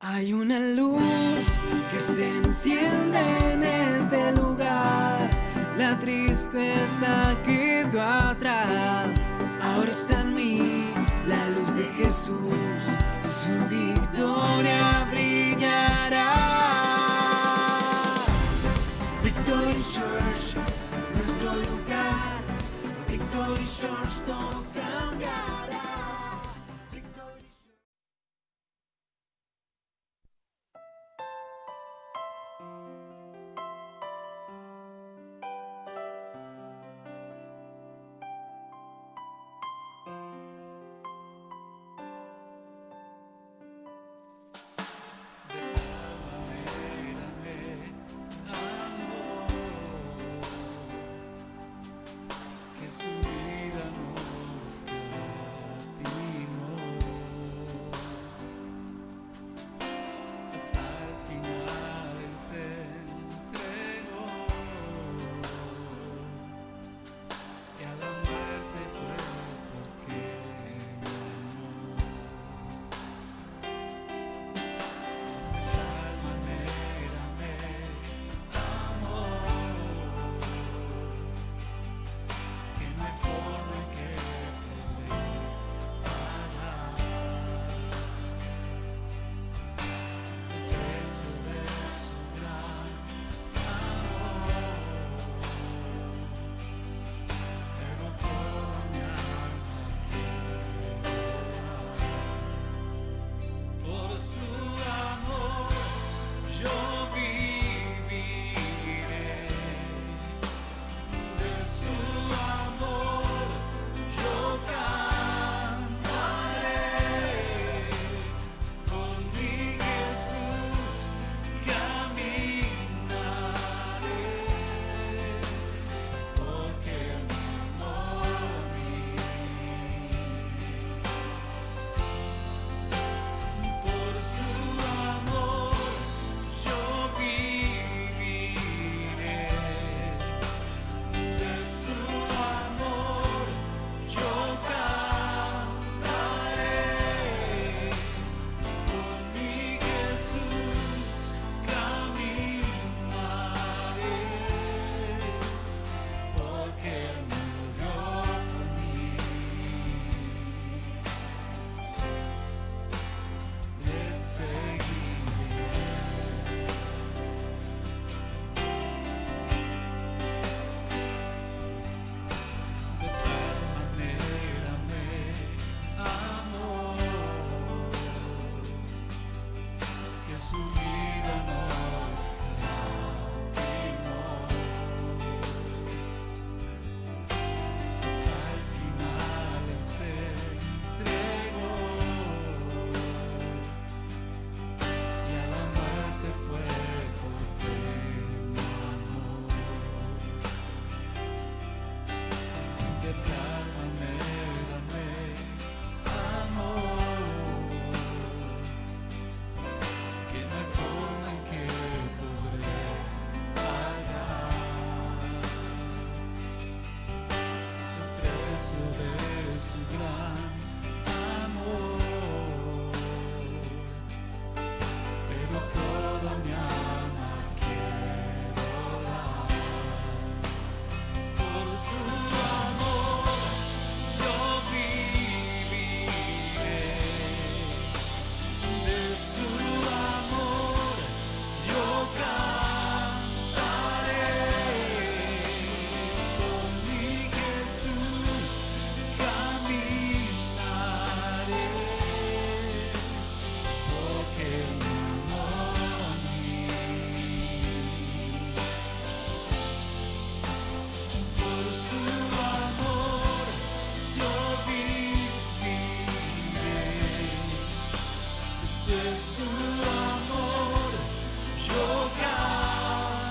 Hay una luz que se enciende en este lugar. La tristeza quedó atrás. Ahora está en mí la luz de Jesús. Su victoria brillará. Victory Church, nuestro lugar. Victory Church, todo cambiará. Victory Church. Que su vida nos cativó hasta el final. Él se entregó y a la muerte fue porque de tal manera me amó que no hay forma en que pagar el precio de su gran amor. Pero toda mi alma quiero dar. Por su amor yo viviré. De su amor yo cantaré, con mi Jesús caminaré, porque me amó a mí. Por su amor yo viviré. De su amor yo cantaré, con mi Jesús caminaré, porque murió por mí. Le seguiré. De tal manera me amó que su vida nos cativó hasta el final. Él se entregó y a la muerte fue porque me amó. De tal manera me amó que no hay forma en que podré pagar el precio de su gran amor. Pero toda mi alma quiero dar. Por su amor yo viviré. De su amor yo cantaré, con mi Jesús caminaré, porque me amó a mí. Por su amor yo viviré. De su amor yo cantaré,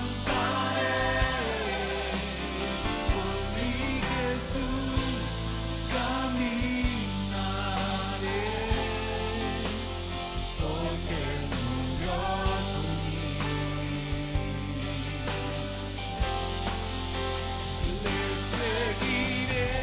con mi Jesús caminaré, porque murió por mí. Le seguiré.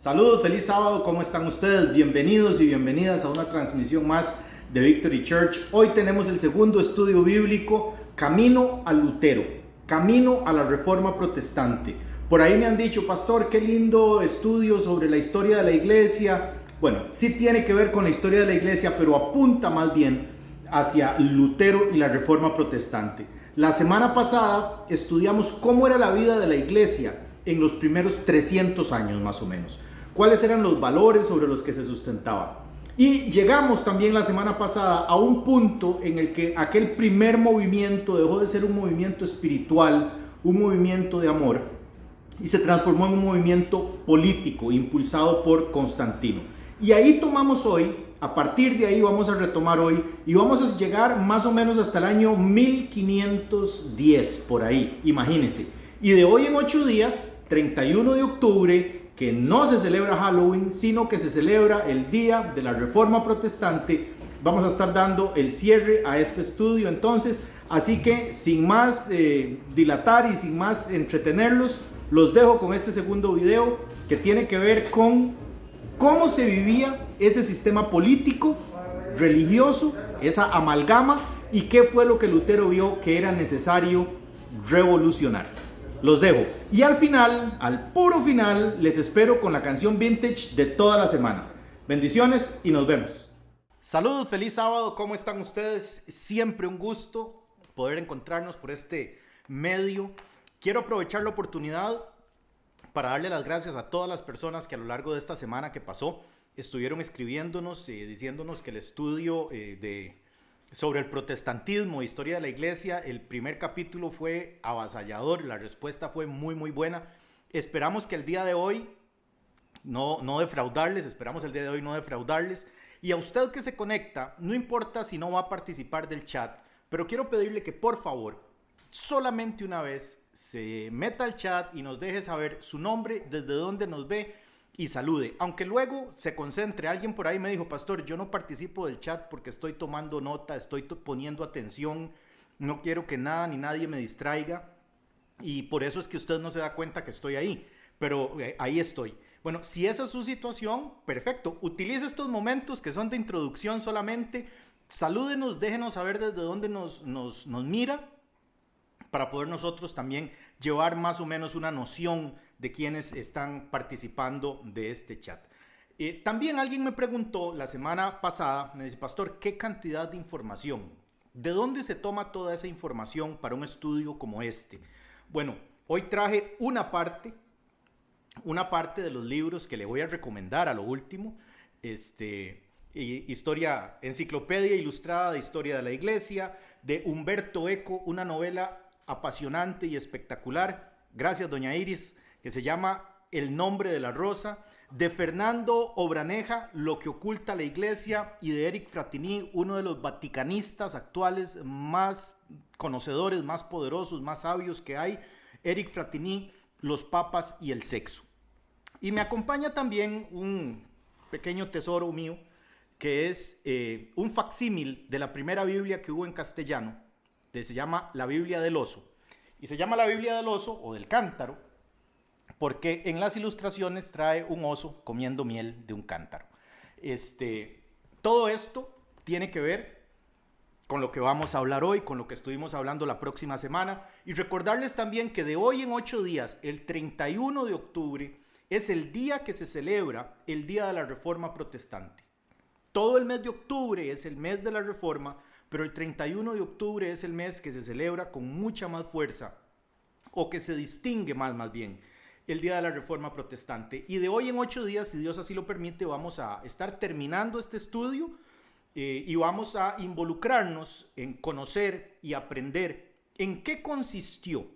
Saludos, feliz sábado, ¿cómo están ustedes? Bienvenidos y bienvenidas a una transmisión más de Victory Church. Hoy tenemos el segundo estudio bíblico, Camino a Lutero, Camino a la Reforma Protestante. Por ahí me han dicho, pastor, qué lindo estudio sobre la historia de la iglesia. Bueno, sí tiene que ver con la historia de la iglesia, pero apunta más bien hacia Lutero y la Reforma Protestante. La semana pasada estudiamos cómo era la vida de la iglesia en los primeros 300 años más o menos. Cuáles eran los valores sobre los que se sustentaba. Y llegamos también la semana pasada a un punto en el que aquel primer movimiento dejó de ser un movimiento espiritual, un movimiento de amor, y se transformó en un movimiento político impulsado por Constantino. Y ahí tomamos hoy, a partir de ahí vamos a retomar hoy, y vamos a llegar más o menos hasta el año 1510, por ahí, imagínense. Y de hoy en 8 días, 31 de octubre, que no se celebra Halloween, sino que se celebra el Día de la Reforma Protestante, vamos a estar dando el cierre a este estudio entonces, así que sin más dilatar y sin más entretenerlos, los dejo con este segundo video que tiene que ver con cómo se vivía ese sistema político, religioso, esa amalgama, y qué fue lo que Lutero vio que era necesario revolucionar. Los dejo. Y al final, al puro final, les espero con la canción vintage de todas las semanas. Bendiciones y nos vemos. Saludos, feliz sábado. ¿Cómo están ustedes? Siempre un gusto poder encontrarnos por este medio. Quiero aprovechar la oportunidad para darle las gracias a todas las personas que a lo largo de esta semana que pasó estuvieron escribiéndonos, diciéndonos que el estudio sobre el protestantismo, historia de la iglesia, el primer capítulo fue avasallador, la respuesta fue muy buena. Esperamos que el día de hoy no defraudarles, y a usted que se conecta, no importa si no va a participar del chat, pero quiero pedirle que por favor, solamente una vez, se meta al chat y nos deje saber su nombre, desde dónde nos ve, y salude, aunque luego se concentre. Alguien por ahí me dijo, pastor, yo no participo del chat porque estoy tomando nota, estoy poniendo atención, no quiero que nada ni nadie me distraiga, y por eso es que usted no se da cuenta que estoy ahí, pero ahí estoy. Bueno, si esa es su situación, perfecto, utilice estos momentos que son de introducción solamente, salúdenos, déjenos saber desde dónde nos mira, para poder nosotros también llevar más o menos una noción de quienes están participando de este chat. También alguien me preguntó la semana pasada, me dice, pastor, ¿qué cantidad de información? ¿De dónde se toma toda esa información para un estudio como este? Bueno, hoy traje una parte de los libros que le voy a recomendar a lo último, Enciclopedia Ilustrada de Historia de la Iglesia, de Humberto Eco, una novela apasionante y espectacular, gracias doña Iris, que se llama El nombre de la rosa, de Fernando Obraneja, Lo que oculta la iglesia, y de Eric Frattini, uno de los vaticanistas actuales más conocedores, más poderosos, más sabios que hay, Eric Frattini, Los papas y el sexo. Y me acompaña también un pequeño tesoro mío, que es un facsímil de la primera Biblia que hubo en castellano, se llama la Biblia del Oso, y se llama la Biblia del Oso o del Cántaro porque en las ilustraciones trae un oso comiendo miel de un cántaro. Todo esto tiene que ver con lo que vamos a hablar hoy, con lo que estuvimos hablando la próxima semana, y recordarles también que de hoy en 8 días, el 31 de octubre, es el día que se celebra el Día de la Reforma Protestante. Todo el mes de octubre es el mes de la Reforma, pero el 31 de octubre es el mes que se celebra con mucha más fuerza, o que se distingue más bien, el Día de la Reforma Protestante. Y de hoy en 8 días, si Dios así lo permite, vamos a estar terminando este estudio y vamos a involucrarnos en conocer y aprender en qué consistió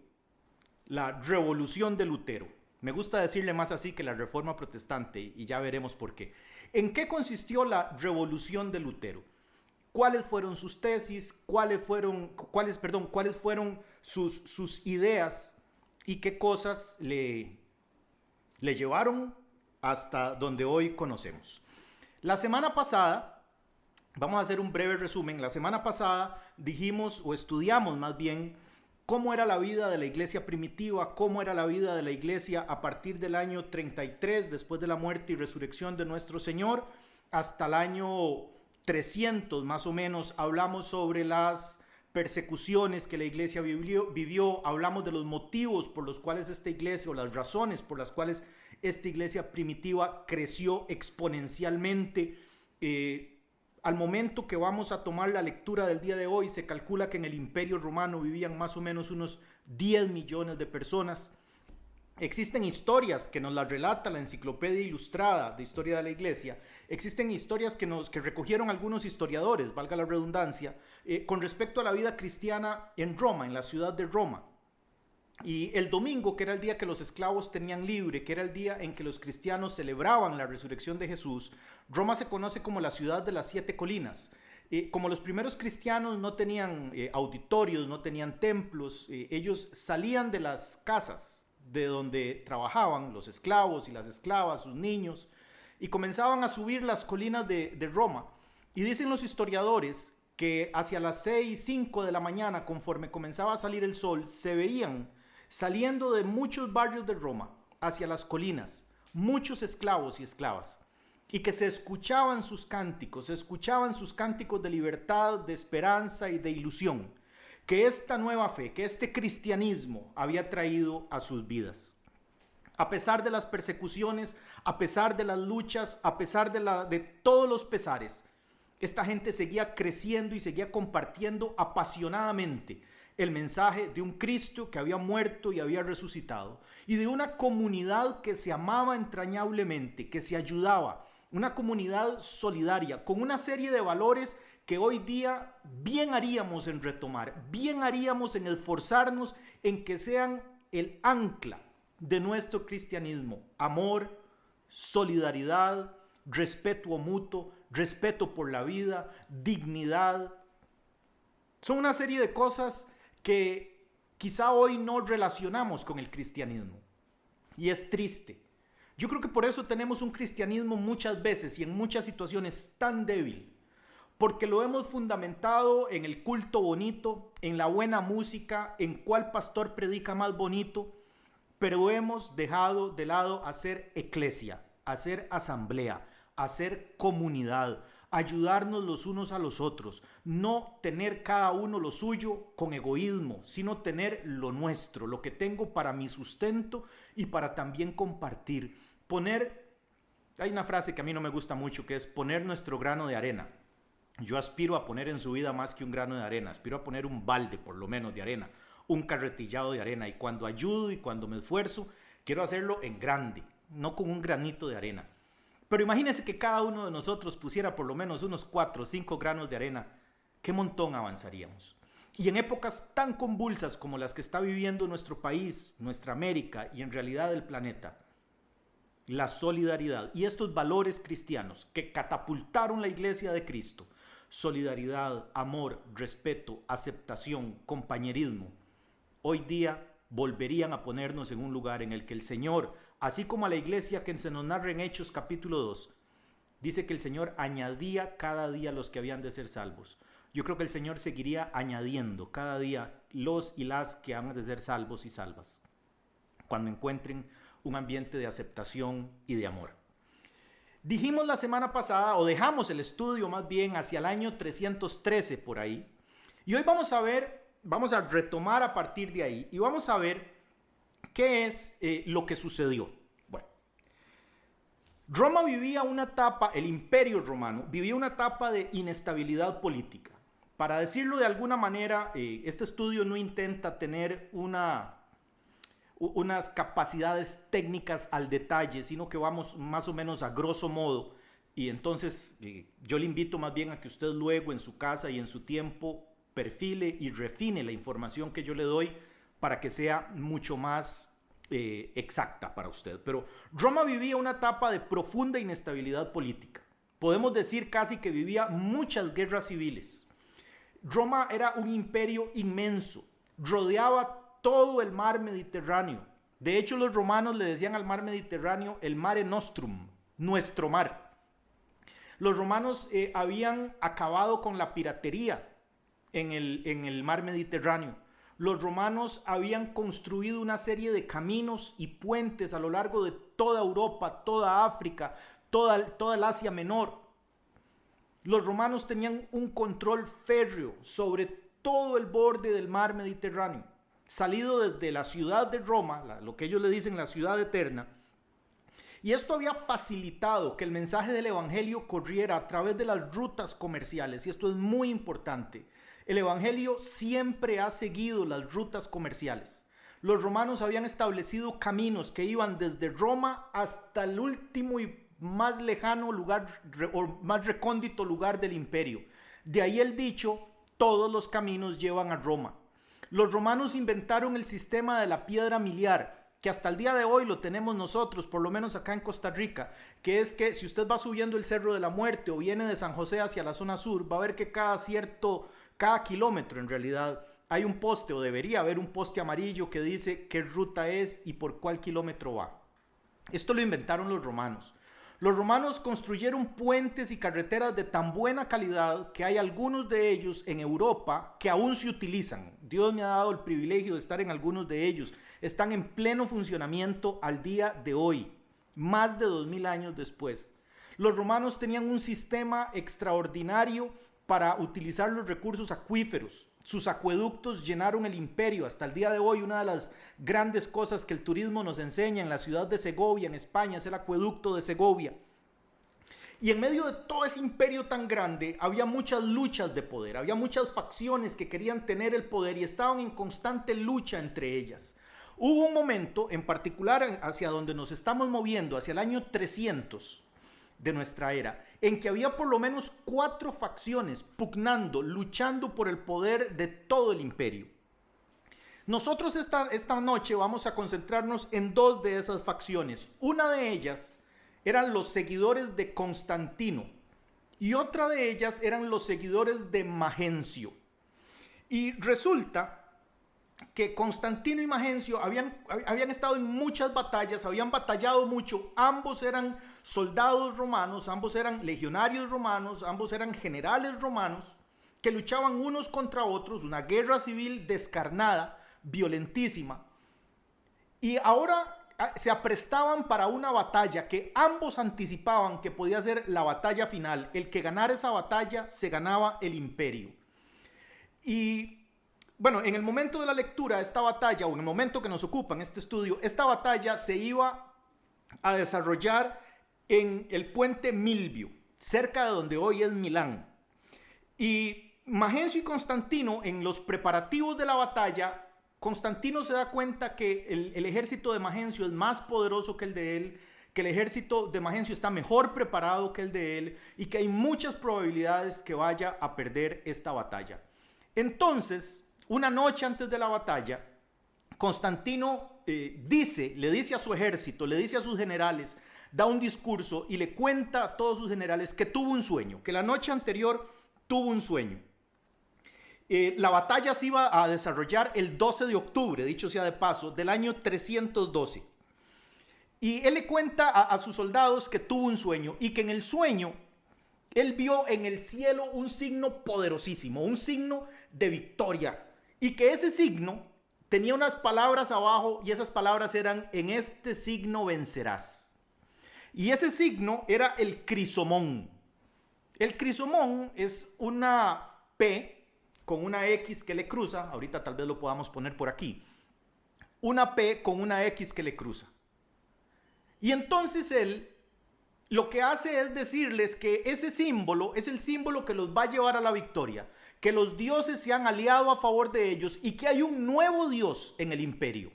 la revolución de Lutero. Me gusta decirle más así que la Reforma Protestante, y ya veremos por qué. ¿En qué consistió la revolución de Lutero? ¿Cuáles fueron sus tesis? ¿Cuáles fueron sus ideas? ¿Y qué cosas le llevaron hasta donde hoy conocemos? La semana pasada, vamos a hacer un breve resumen. La semana pasada dijimos, o estudiamos más bien, cómo era la vida de la iglesia primitiva, cómo era la vida de la iglesia a partir del año 33, después de la muerte y resurrección de nuestro Señor, hasta el año 300 más o menos. Hablamos sobre las persecuciones que la iglesia vivió, hablamos de los motivos por los cuales esta iglesia, o las razones por las cuales esta iglesia primitiva creció exponencialmente. Al momento que vamos a tomar la lectura del día de hoy, se calcula que en el Imperio Romano vivían más o menos unos 10 millones de personas. Existen historias que nos las relata la Enciclopedia Ilustrada de Historia de la Iglesia. Existen historias que recogieron algunos historiadores, valga la redundancia, con respecto a la vida cristiana en Roma, en la ciudad de Roma. Y el domingo, que era el día que los esclavos tenían libre, que era el día en que los cristianos celebraban la resurrección de Jesús, Roma se conoce como la ciudad de las 7 colinas. Como los primeros cristianos no tenían auditorios, no tenían templos, ellos salían de las casas de donde trabajaban los esclavos y las esclavas, sus niños, y comenzaban a subir las colinas de Roma. Y dicen los historiadores que hacia las 6, 5 de la mañana, conforme comenzaba a salir el sol, se veían saliendo de muchos barrios de Roma hacia las colinas muchos esclavos y esclavas, y que se escuchaban sus cánticos de libertad, de esperanza y de ilusión, que esta nueva fe, que este cristianismo había traído a sus vidas. A pesar de las persecuciones, a pesar de las luchas, a pesar de todos los pesares, esta gente seguía creciendo y seguía compartiendo apasionadamente el mensaje de un Cristo que había muerto y había resucitado, y de una comunidad que se amaba entrañablemente, que se ayudaba, una comunidad solidaria, con una serie de valores que hoy día bien haríamos en retomar, bien haríamos en esforzarnos en que sean el ancla de nuestro cristianismo: amor, solidaridad, respeto mutuo, respeto por la vida, dignidad. Son una serie de cosas que quizá hoy no relacionamos con el cristianismo, y es triste. Yo creo que por eso tenemos un cristianismo muchas veces y en muchas situaciones tan débil, porque lo hemos fundamentado en el culto bonito, en la buena música, en cuál pastor predica más bonito, pero hemos dejado de lado hacer eclesia, hacer asamblea, hacer comunidad, ayudarnos los unos a los otros, no tener cada uno lo suyo con egoísmo, sino tener lo nuestro, lo que tengo para mi sustento y para también compartir. Hay una frase que a mí no me gusta mucho, que es poner nuestro grano de arena. Yo aspiro a poner en su vida más que un grano de arena, aspiro a poner un balde por lo menos de arena, un carretillado de arena, y cuando ayudo y cuando me esfuerzo, quiero hacerlo en grande, no con un granito de arena. Pero imagínense que cada uno de nosotros pusiera por lo menos unos 4 o 5 granos de arena, qué montón avanzaríamos. Y en épocas tan convulsas como las que está viviendo nuestro país, nuestra América y en realidad el planeta, la solidaridad y estos valores cristianos que catapultaron la iglesia de Cristo, solidaridad, amor, respeto, aceptación, compañerismo, hoy día volverían a ponernos en un lugar en el que el Señor, así como a la iglesia que se nos narra en Hechos capítulo 2, dice que el Señor añadía cada día los que habían de ser salvos. Yo creo que el Señor seguiría añadiendo cada día los y las que han de ser salvos y salvas, cuando encuentren un ambiente de aceptación y de amor. Dijimos la semana pasada, o dejamos el estudio más bien hacia el año 313 por ahí, y hoy vamos a retomar a partir de ahí y vamos a ver qué es lo que sucedió. Bueno, Roma vivía una etapa, el Imperio Romano vivía una etapa de inestabilidad política. Para decirlo de alguna manera, este estudio no intenta tener unas capacidades técnicas al detalle, sino que vamos más o menos a grosso modo, y entonces yo le invito más bien a que usted luego en su casa y en su tiempo perfile y refine la información que yo le doy para que sea mucho más exacta para usted. Pero Roma vivía una etapa de profunda inestabilidad política. Podemos decir casi que vivía muchas guerras civiles. Roma era un imperio inmenso, rodeaba todo el mar Mediterráneo. De hecho, los romanos le decían al mar Mediterráneo el Mare Nostrum, nuestro mar. Los romanos habían acabado con la piratería en el mar Mediterráneo. los romanos habían construido una serie de caminos y puentes a lo largo de toda Europa, toda África, toda el Asia Menor. Los romanos tenían un control férreo sobre todo el borde del mar Mediterráneo, salido desde la ciudad de Roma, lo que ellos le dicen la ciudad eterna. Y esto había facilitado que el mensaje del evangelio corriera a través de las rutas comerciales, y esto es muy importante. El evangelio siempre ha seguido las rutas comerciales. Los romanos habían establecido caminos que iban desde Roma hasta el último y más lejano lugar o más recóndito lugar del imperio. De ahí el dicho, todos los caminos llevan a Roma. Los romanos inventaron el sistema de la piedra miliar, que hasta el día de hoy lo tenemos nosotros, por lo menos acá en Costa Rica, que es que si usted va subiendo el Cerro de la Muerte o viene de San José hacia la zona sur, va a ver que cada kilómetro en realidad hay un poste, o debería haber un poste amarillo que dice qué ruta es y por cuál kilómetro va. Esto lo inventaron los romanos. Los romanos construyeron puentes y carreteras de tan buena calidad que hay algunos de ellos en Europa que aún se utilizan. Dios me ha dado el privilegio de estar en algunos de ellos. Están en pleno funcionamiento al día de hoy, más de 2000 años después. Los romanos tenían un sistema extraordinario para utilizar los recursos acuíferos. Sus acueductos llenaron el imperio. Hasta el día de hoy, una de las grandes cosas que el turismo nos enseña en la ciudad de Segovia, en España, es el acueducto de Segovia. Y en medio de todo ese imperio tan grande, había muchas luchas de poder, había muchas facciones que querían tener el poder y estaban en constante lucha entre ellas. Hubo un momento, en particular hacia donde nos estamos moviendo, hacia el año 300 de nuestra era, en que había por lo menos 4 facciones pugnando, luchando por el poder de todo el imperio. Nosotros esta noche vamos a concentrarnos en 2 de esas facciones. Una de ellas eran los seguidores de Constantino y otra de ellas eran los seguidores de Magencio. Y resulta que Constantino y Magencio habían estado en muchas batallas, habían batallado mucho, ambos eran soldados romanos, ambos eran legionarios romanos, ambos eran generales romanos, que luchaban unos contra otros, una guerra civil descarnada, violentísima, y ahora se aprestaban para una batalla que ambos anticipaban que podía ser la batalla final. El que ganara esa batalla se ganaba el imperio. Y bueno, en el momento de la lectura de esta batalla, o en el momento que nos ocupa en este estudio, esta batalla se iba a desarrollar en el puente Milvio, cerca de donde hoy es Milán. Y Magencio y Constantino, en los preparativos de la batalla, Constantino se da cuenta que el ejército de Magencio es más poderoso que el de él, que el ejército de Magencio está mejor preparado que el de él y que hay muchas probabilidades que vaya a perder esta batalla. Entonces, una noche antes de la batalla, Constantino le dice a su ejército, le dice a sus generales, da un discurso y le cuenta a todos sus generales que tuvo un sueño, que la noche anterior tuvo un sueño. La batalla se iba a desarrollar el 12 de octubre, dicho sea de paso, del año 312. Y él le cuenta a sus soldados que tuvo un sueño y que en el sueño él vio en el cielo un signo poderosísimo, un signo de victoria. Y que ese signo tenía unas palabras abajo y esas palabras eran: en este signo vencerás. Y ese signo era el crisomón. El crisomón es una P con una X que le cruza. Ahorita tal vez lo podamos poner por aquí. Una P con una X que le cruza. Y entonces él lo que hace es decirles que ese símbolo es el símbolo que los va a llevar a la victoria, que los dioses se han aliado a favor de ellos y que hay un nuevo Dios en el imperio,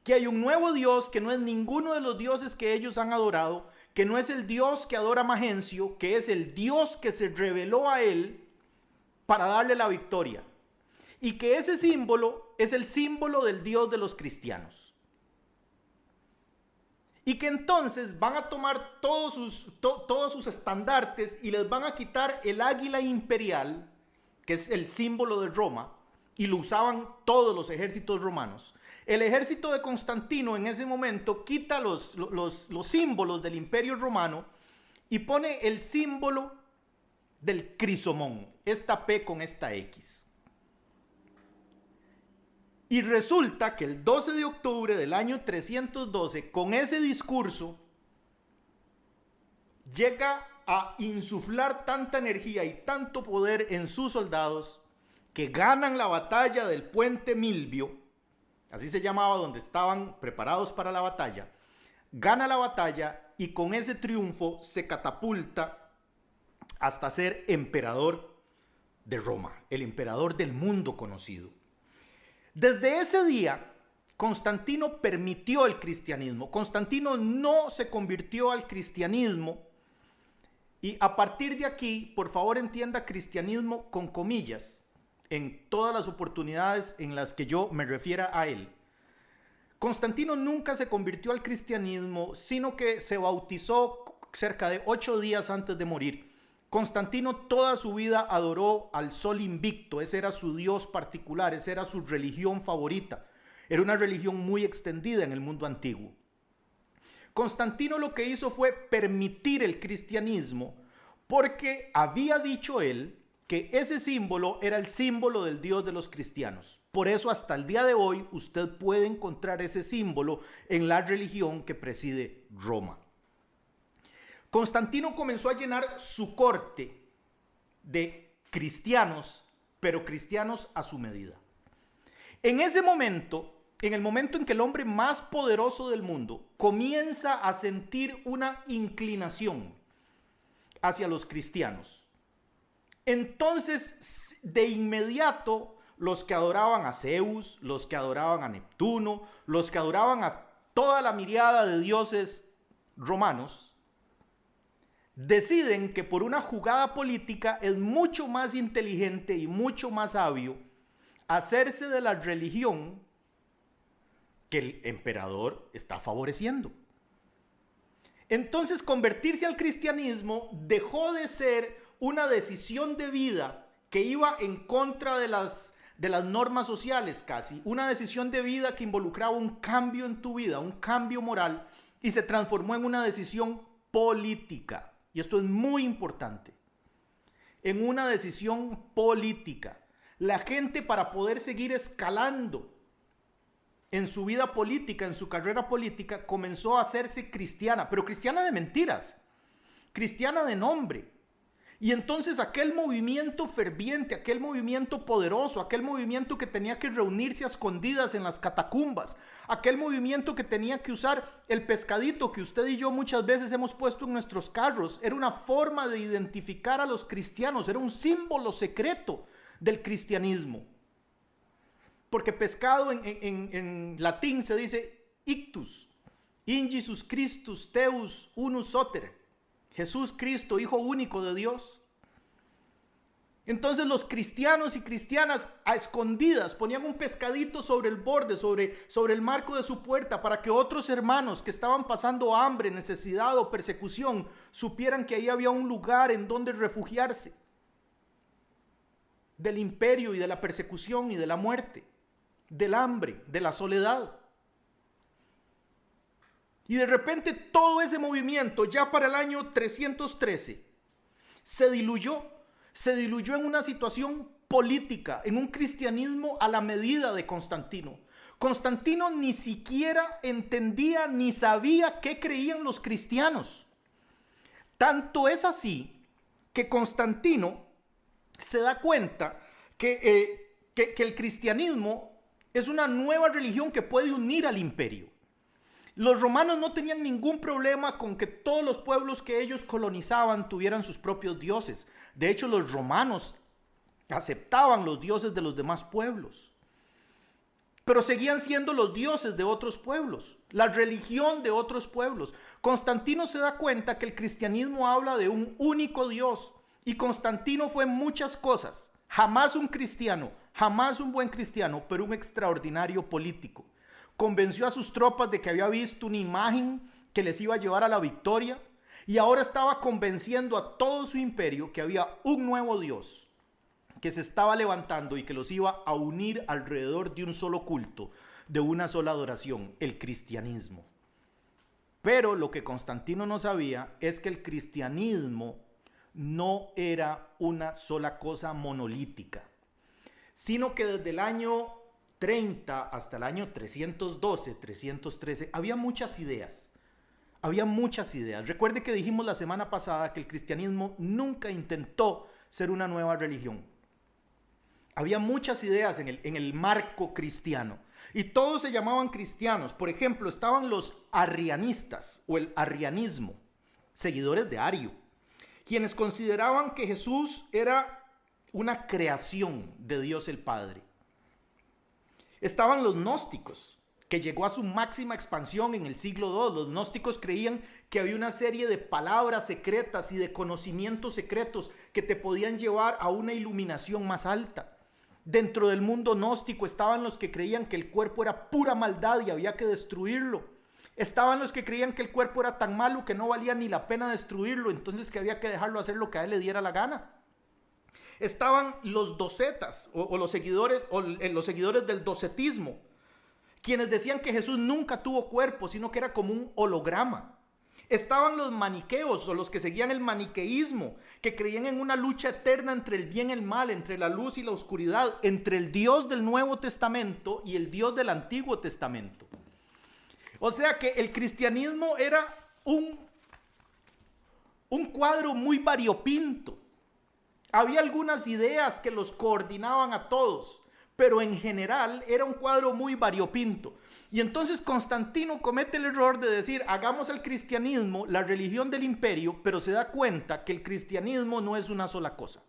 que hay un nuevo Dios que no es ninguno de los dioses que ellos han adorado, que no es el Dios que adora Magencio, que es el Dios que se reveló a él para darle la victoria, y que ese símbolo es el símbolo del Dios de los cristianos. Y que entonces van a tomar todos sus estandartes y les van a quitar el águila imperial, que es el símbolo de Roma, y lo usaban todos los ejércitos romanos. El ejército de Constantino en ese momento quita los símbolos del imperio romano y pone el símbolo del crisomón, esta P con esta X. Y resulta que el 12 de octubre del año 312, con ese discurso, llega a insuflar tanta energía y tanto poder en sus soldados que ganan la batalla del puente Milvio, así se llamaba, donde estaban preparados para la batalla. Gana la batalla y con ese triunfo se catapulta hasta ser emperador de Roma, el emperador del mundo conocido. Desde ese día, Constantino permitió el cristianismo. Constantino no se convirtió al cristianismo. Y a partir de aquí, por favor entienda cristianismo con comillas en todas las oportunidades en las que yo me refiera a él. Constantino nunca se convirtió al cristianismo, sino que se bautizó cerca de 8 días antes de morir. Constantino toda su vida adoró al sol invicto, ese era su dios particular, esa era su religión favorita. Era una religión muy extendida en el mundo antiguo. Constantino lo que hizo fue permitir el cristianismo porque había dicho él que ese símbolo era el símbolo del Dios de los cristianos. Por eso hasta el día de hoy usted puede encontrar ese símbolo en la religión que preside Roma. Constantino comenzó a llenar su corte de cristianos, pero cristianos a su medida. En ese momento, en el momento en que el hombre más poderoso del mundo comienza a sentir una inclinación hacia los cristianos, entonces de inmediato los que adoraban a Zeus, los que adoraban a Neptuno, los que adoraban a toda la miriada de dioses romanos, deciden que por una jugada política es mucho más inteligente y mucho más sabio hacerse de la religión que el emperador está favoreciendo. Entonces, convertirse al cristianismo dejó de ser una decisión de vida que iba en contra de las normas sociales casi, una decisión de vida que involucraba un cambio en tu vida, un cambio moral, y se transformó en una decisión política. Y esto es muy importante. En una decisión política. La gente, para poder seguir escalando en su vida política, en su carrera política, comenzó a hacerse cristiana, pero cristiana de mentiras, cristiana de nombre. Y entonces aquel movimiento ferviente, aquel movimiento poderoso, aquel movimiento que tenía que reunirse a escondidas en las catacumbas, aquel movimiento que tenía que usar el pescadito que usted y yo muchas veces hemos puesto en nuestros carros, era una forma de identificar a los cristianos, era un símbolo secreto del cristianismo. Porque pescado en latín se dice ictus, in Jesus Christus Deus unus soter, Jesús Cristo, Hijo único de Dios. Entonces los cristianos y cristianas a escondidas ponían un pescadito sobre el borde, sobre el marco de su puerta, para que otros hermanos que estaban pasando hambre, necesidad o persecución supieran que ahí había un lugar en donde refugiarse del imperio y de la persecución y de la muerte, del hambre, de la soledad. Y de repente todo ese movimiento ya para el año 313 se diluyó en una situación política, en un cristianismo a la medida de Constantino. Constantino ni siquiera entendía ni sabía qué creían los cristianos. Tanto es así que Constantino se da cuenta que el cristianismo es una nueva religión que puede unir al imperio. Los romanos no tenían ningún problema con que todos los pueblos que ellos colonizaban tuvieran sus propios dioses. De hecho, los romanos aceptaban los dioses de los demás pueblos, pero seguían siendo los dioses de otros pueblos, la religión de otros pueblos. Constantino se da cuenta que el cristianismo habla de un único Dios, y Constantino fue muchas cosas, jamás un cristiano, jamás un buen cristiano, pero un extraordinario político. Convenció a sus tropas de que había visto una imagen que les iba a llevar a la victoria, y ahora estaba convenciendo a todo su imperio que había un nuevo Dios que se estaba levantando y que los iba a unir alrededor de un solo culto, de una sola adoración, el cristianismo. Pero lo que Constantino no sabía es que el cristianismo no era una sola cosa monolítica, sino que desde el año 30 hasta el año 312, 313, había muchas ideas. Había muchas ideas. Recuerde que dijimos la semana pasada que el cristianismo nunca intentó ser una nueva religión. Había muchas ideas en el marco cristiano. Y todos se llamaban cristianos. Por ejemplo, estaban los arrianistas o el arrianismo, seguidores de Ario, quienes consideraban que Jesús era una creación de Dios el Padre. Estaban los gnósticos, que llegó a su máxima expansión en el siglo II. Los gnósticos creían que había una serie de palabras secretas y de conocimientos secretos que te podían llevar a una iluminación más alta. Dentro del mundo gnóstico estaban los que creían que el cuerpo era pura maldad y había que destruirlo. Estaban los que creían que el cuerpo era tan malo que no valía ni la pena destruirlo, entonces que había que dejarlo hacer lo que a él le diera la gana. Estaban los docetas los seguidores del docetismo, quienes decían que Jesús nunca tuvo cuerpo, sino que era como un holograma. Estaban los maniqueos o los que seguían el maniqueísmo, que creían en una lucha eterna entre el bien y el mal, entre la luz y la oscuridad, entre el Dios del Nuevo Testamento y el Dios del Antiguo Testamento. O sea que el cristianismo era un cuadro muy variopinto. Había algunas ideas que los coordinaban a todos, pero en general era un cuadro muy variopinto. Y entonces Constantino comete el error de decir, hagamos el cristianismo la religión del imperio, pero se da cuenta que el cristianismo no es una sola cosa,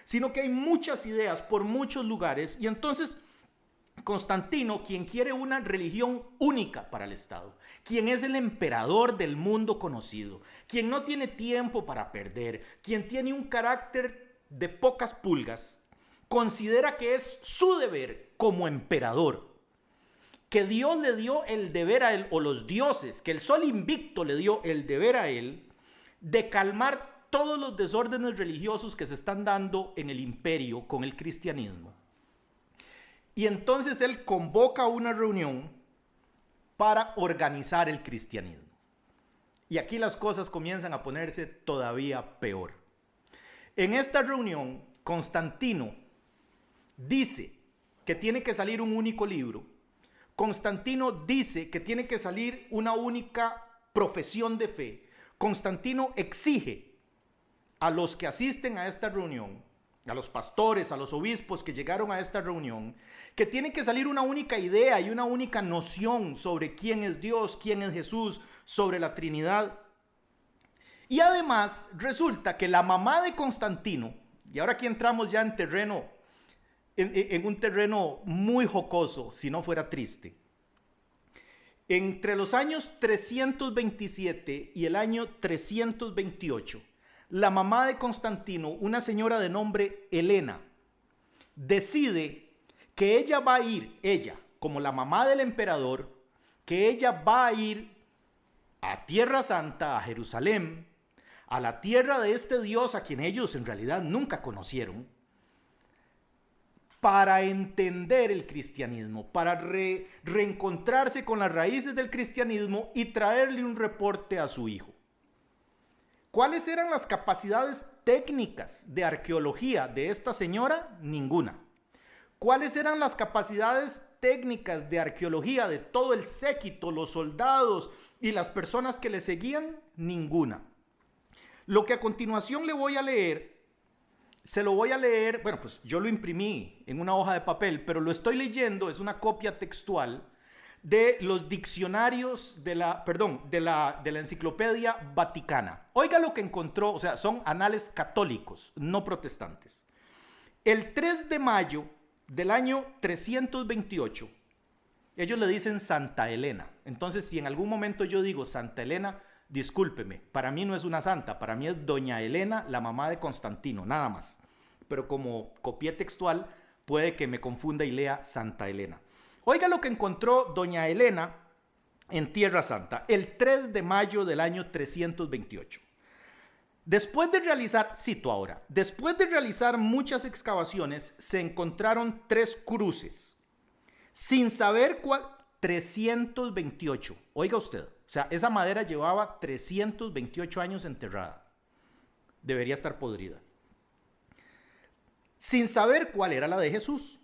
sino que hay muchas ideas por muchos lugares. Y entonces Constantino, quien quiere una religión única para el Estado, quien es el emperador del mundo conocido, quien no tiene tiempo para perder, quien tiene un carácter de pocas pulgas, considera que es su deber como emperador, que Dios le dio el deber a él, o los dioses, que el sol invicto le dio el deber a él, de calmar todos los desórdenes religiosos que se están dando en el imperio con el cristianismo. Y entonces él convoca una reunión para organizar el cristianismo. Y aquí las cosas comienzan a ponerse todavía peor. En esta reunión, Constantino dice que tiene que salir un único libro. Constantino dice que tiene que salir una única profesión de fe. Constantino exige a los que asisten a esta reunión, a los pastores, a los obispos que llegaron a esta reunión, que tiene que salir una única idea y una única noción sobre quién es Dios, quién es Jesús, sobre la Trinidad. Y además resulta que la mamá de Constantino, y ahora aquí entramos ya en un terreno muy jocoso, si no fuera triste. Entre los años 327 y el año 328, la mamá de Constantino, una señora de nombre Helena, decide que ella va a ir, ella, como la mamá del emperador, que ella va a ir a Tierra Santa, a Jerusalén, a la tierra de este Dios a quien ellos en realidad nunca conocieron, para entender el cristianismo, para reencontrarse con las raíces del cristianismo y traerle un reporte a su hijo. ¿Cuáles eran las capacidades técnicas de arqueología de esta señora? Ninguna. ¿Cuáles eran las capacidades técnicas de arqueología de todo el séquito, los soldados y las personas que le seguían? Ninguna. Lo que a continuación le voy a leer, se lo voy a leer, bueno, pues yo lo imprimí en una hoja de papel, pero lo estoy leyendo, es una copia textual de los diccionarios de la Enciclopedia Vaticana. Oiga lo que encontró, o sea, son anales católicos, no protestantes. El 3 de mayo del año 328, ellos le dicen Santa Elena. Entonces, si en algún momento yo digo Santa Elena, discúlpeme, para mí no es una santa, para mí es Doña Elena, la mamá de Constantino, nada más. Pero como copié textual, puede que me confunda y lea Santa Elena. Oiga lo que encontró Doña Elena en Tierra Santa, el 3 de mayo del año 328. Después de realizar, cito ahora, después de realizar muchas excavaciones, se encontraron 3 cruces, sin saber cuál, 328, oiga usted, o sea, esa madera llevaba 328 años enterrada, debería estar podrida, sin saber cuál era la de Jesús.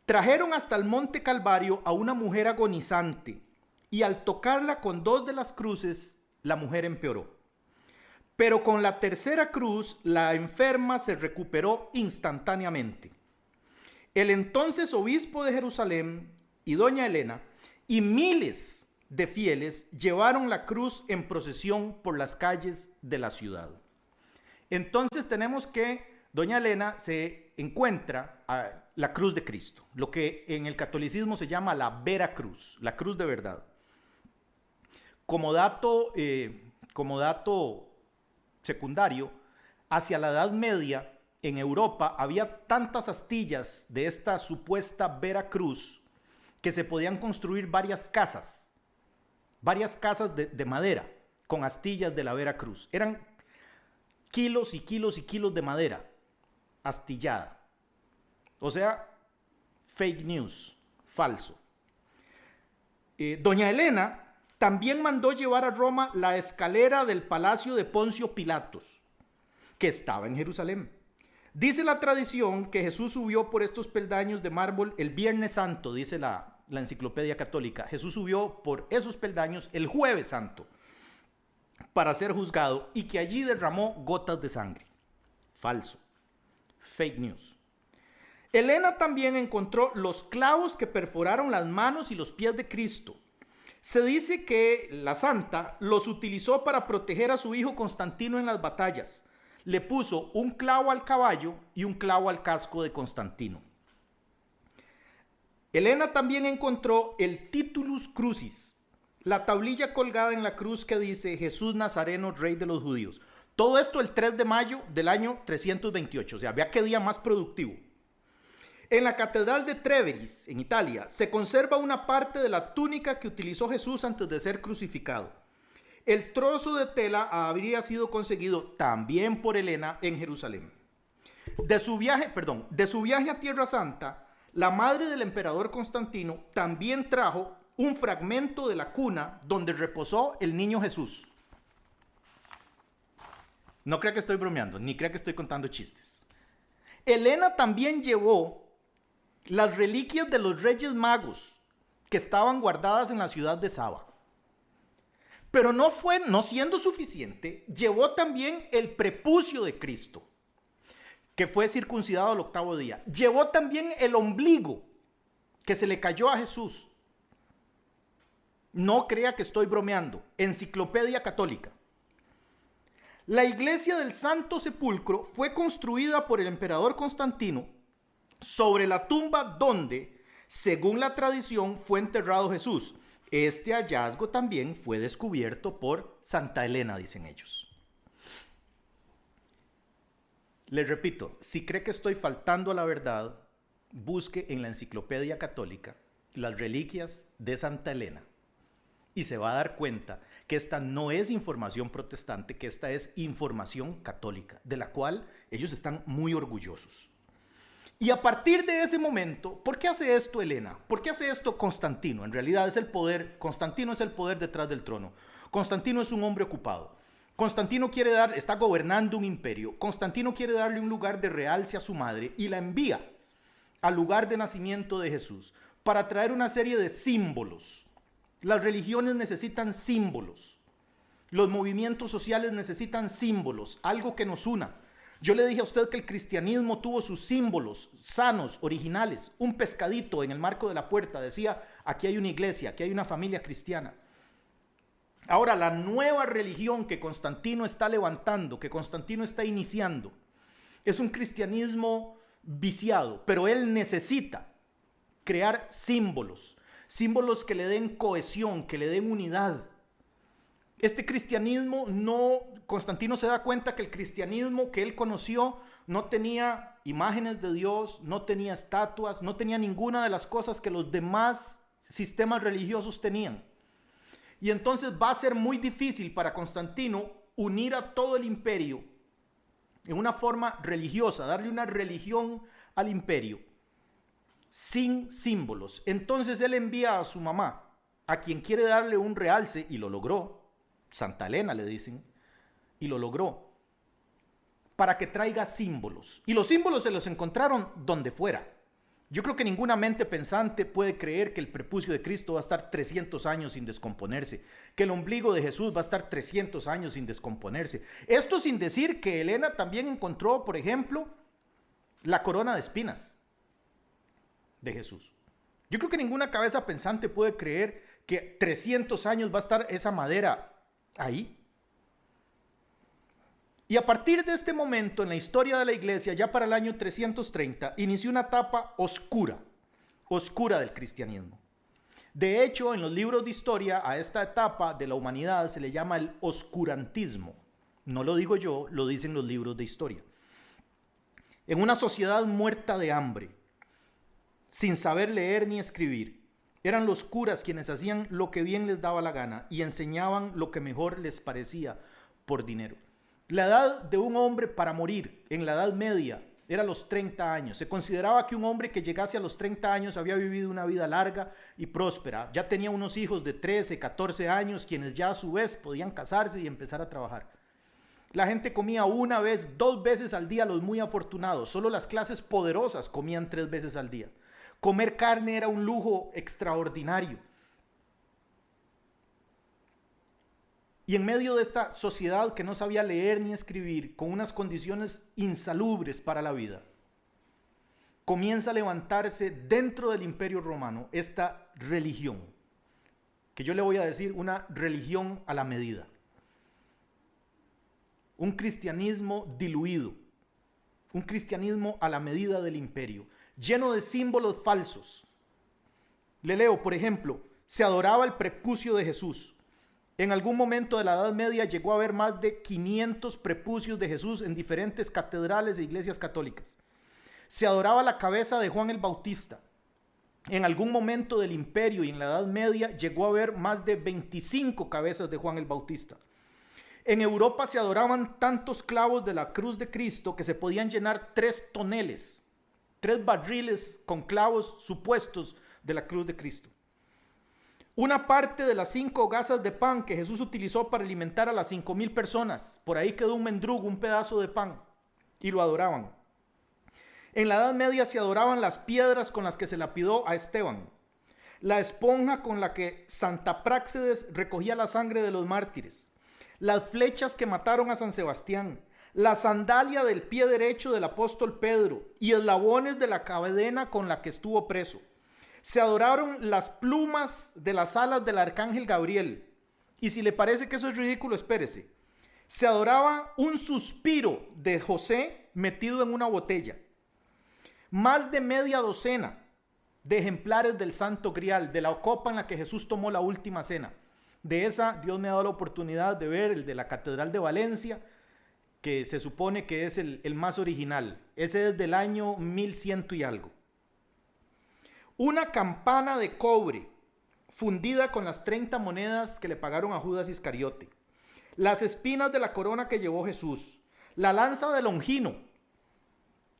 Trajeron hasta el monte Calvario a una mujer agonizante, y al tocarla con 2 de las cruces, la mujer empeoró. Pero con la tercera cruz, la enferma se recuperó instantáneamente. El entonces obispo de Jerusalén y doña Elena y miles de fieles llevaron la cruz en procesión por las calles de la ciudad. Entonces tenemos que doña Elena se encuentra a la cruz de Cristo, lo que en el catolicismo se llama la vera cruz, la cruz de verdad. Como dato secundario, hacia la Edad Media en Europa había tantas astillas de esta supuesta vera cruz que se podían construir varias casas de madera con astillas de la vera cruz. Eran kilos y kilos y kilos de madera astillada. O sea, fake news, falso. Doña Elena también mandó llevar a Roma la escalera del palacio de Poncio Pilatos, que estaba en Jerusalén. Dice la tradición que Jesús subió por estos peldaños de mármol el Viernes Santo, dice la Enciclopedia Católica. Jesús subió por esos peldaños el Jueves Santo para ser juzgado y que allí derramó gotas de sangre. Falso. Fake news. Elena también encontró los clavos que perforaron las manos y los pies de Cristo. Se dice que la santa los utilizó para proteger a su hijo Constantino en las batallas. Le puso un clavo al caballo y un clavo al casco de Constantino. Elena también encontró el Titulus Crucis, la tablilla colgada en la cruz que dice Jesús Nazareno, Rey de los Judíos. Todo esto el 3 de mayo del año 328, o sea, vea qué día más productivo. En la Catedral de Treveris, en Italia, se conserva una parte de la túnica que utilizó Jesús antes de ser crucificado. El trozo de tela habría sido conseguido también por Elena en Jerusalén. De su viaje a Tierra Santa, la madre del emperador Constantino también trajo un fragmento de la cuna donde reposó el niño Jesús. No crea que estoy bromeando, ni crea que estoy contando chistes. Elena también llevó las reliquias de los Reyes Magos que estaban guardadas en la ciudad de Saba. Pero no siendo suficiente, llevó también el prepucio de Cristo, que fue circuncidado al 8º día. Llevó también el ombligo que se le cayó a Jesús. No crea que estoy bromeando. Enciclopedia Católica. La iglesia del Santo Sepulcro fue construida por el emperador Constantino sobre la tumba donde, según la tradición, fue enterrado Jesús. Este hallazgo también fue descubierto por Santa Elena, dicen ellos. Les repito, si cree que estoy faltando a la verdad, busque en la Enciclopedia Católica las reliquias de Santa Elena y se va a dar cuenta que esta no es información protestante, que esta es información católica, de la cual ellos están muy orgullosos. Y a partir de ese momento, ¿por qué hace esto Elena? ¿Por qué hace esto Constantino? En realidad es el poder, Constantino es el poder detrás del trono. Constantino es un hombre ocupado. Constantino está gobernando un imperio. Constantino quiere darle un lugar de realce a su madre y la envía al lugar de nacimiento de Jesús para traer una serie de símbolos. Las religiones necesitan símbolos. Los movimientos sociales necesitan símbolos, algo que nos una. Yo le dije a usted que el cristianismo tuvo sus símbolos sanos, originales. Un pescadito en el marco de la puerta decía, aquí hay una iglesia, aquí hay una familia cristiana. Ahora, la nueva religión que Constantino está levantando, que Constantino está iniciando, es un cristianismo viciado, pero él necesita crear símbolos, símbolos que le den cohesión, que le den unidad. Este cristianismo Constantino se da cuenta que el cristianismo que él conoció no tenía imágenes de Dios, no tenía estatuas, no tenía ninguna de las cosas que los demás sistemas religiosos tenían. Y entonces va a ser muy difícil para Constantino unir a todo el imperio en una forma religiosa, darle una religión al imperio, sin símbolos. Entonces él envía a su mamá, a quien quiere darle un realce, y lo logró. Santa Elena le dicen, y lo logró, para que traiga símbolos. Y los símbolos se los encontraron donde fuera, Yo creo que ninguna mente pensante puede creer que el prepucio de Cristo va a estar 300 años sin descomponerse, que el ombligo de Jesús va a estar 300 años sin descomponerse. Esto sin decir que Elena también encontró, por ejemplo, la corona de espinas de Jesús. Yo creo que ninguna cabeza pensante puede creer que 300 años va a estar esa madera ahí. Y a partir de este momento en la historia de la iglesia, ya para el año 330, inició una etapa oscura del cristianismo. De hecho, en los libros de historia, a esta etapa de la humanidad se le llama el oscurantismo. No lo digo yo, lo dicen los libros de historia. En una sociedad muerta de hambre, sin saber leer ni escribir, eran los curas quienes hacían lo que bien les daba la gana y enseñaban lo que mejor les parecía por dinero. La edad de un hombre para morir en la Edad Media era los 30 años. Se consideraba que un hombre que llegase a los 30 años había vivido una vida larga y próspera. Ya tenía unos hijos de 13, 14 años, quienes ya a su vez podían casarse y empezar a trabajar. La gente comía una vez, 2 veces al día, los muy afortunados. Solo las clases poderosas comían 3 veces al día. Comer carne era un lujo extraordinario. Y en medio de esta sociedad que no sabía leer ni escribir, con unas condiciones insalubres para la vida, comienza a levantarse dentro del Imperio Romano esta religión, que yo le voy a decir una religión a la medida. Un cristianismo diluido, un cristianismo a la medida del imperio, lleno de símbolos falsos. Le leo, por ejemplo, se adoraba el prepucio de Jesús. En algún momento de la Edad Media llegó a haber más de 500 prepucios de Jesús en diferentes catedrales e iglesias católicas. Se adoraba la cabeza de Juan el Bautista. En algún momento del imperio y en la Edad Media llegó a haber más de 25 cabezas de Juan el Bautista. En Europa se adoraban tantos clavos de la cruz de Cristo que se podían llenar 3 toneles, 3 barriles con clavos supuestos de la cruz de Cristo. Una parte de las 5 hogazas de pan que Jesús utilizó para alimentar a las 5,000 personas, por ahí quedó un mendrugo, un pedazo de pan, y lo adoraban. En la Edad Media se adoraban las piedras con las que se lapidó a Esteban, la esponja con la que Santa Práxedes recogía la sangre de los mártires, las flechas que mataron a San Sebastián, la sandalia del pie derecho del apóstol Pedro y eslabones de la cadena con la que estuvo preso. Se adoraron las plumas de las alas del arcángel Gabriel. Y si le parece que eso es ridículo, espérese. Se adoraba un suspiro de José metido en una botella. Más de media docena de ejemplares del Santo Grial, de la copa en la que Jesús tomó la última cena. De esa, Dios me ha dado la oportunidad de ver el de la Catedral de Valencia, que se supone que es el más original. Ese es del año 1100 y algo. Una campana de cobre fundida con las 30 monedas que le pagaron a Judas Iscariote. Las espinas de la corona que llevó Jesús. La lanza de Longino,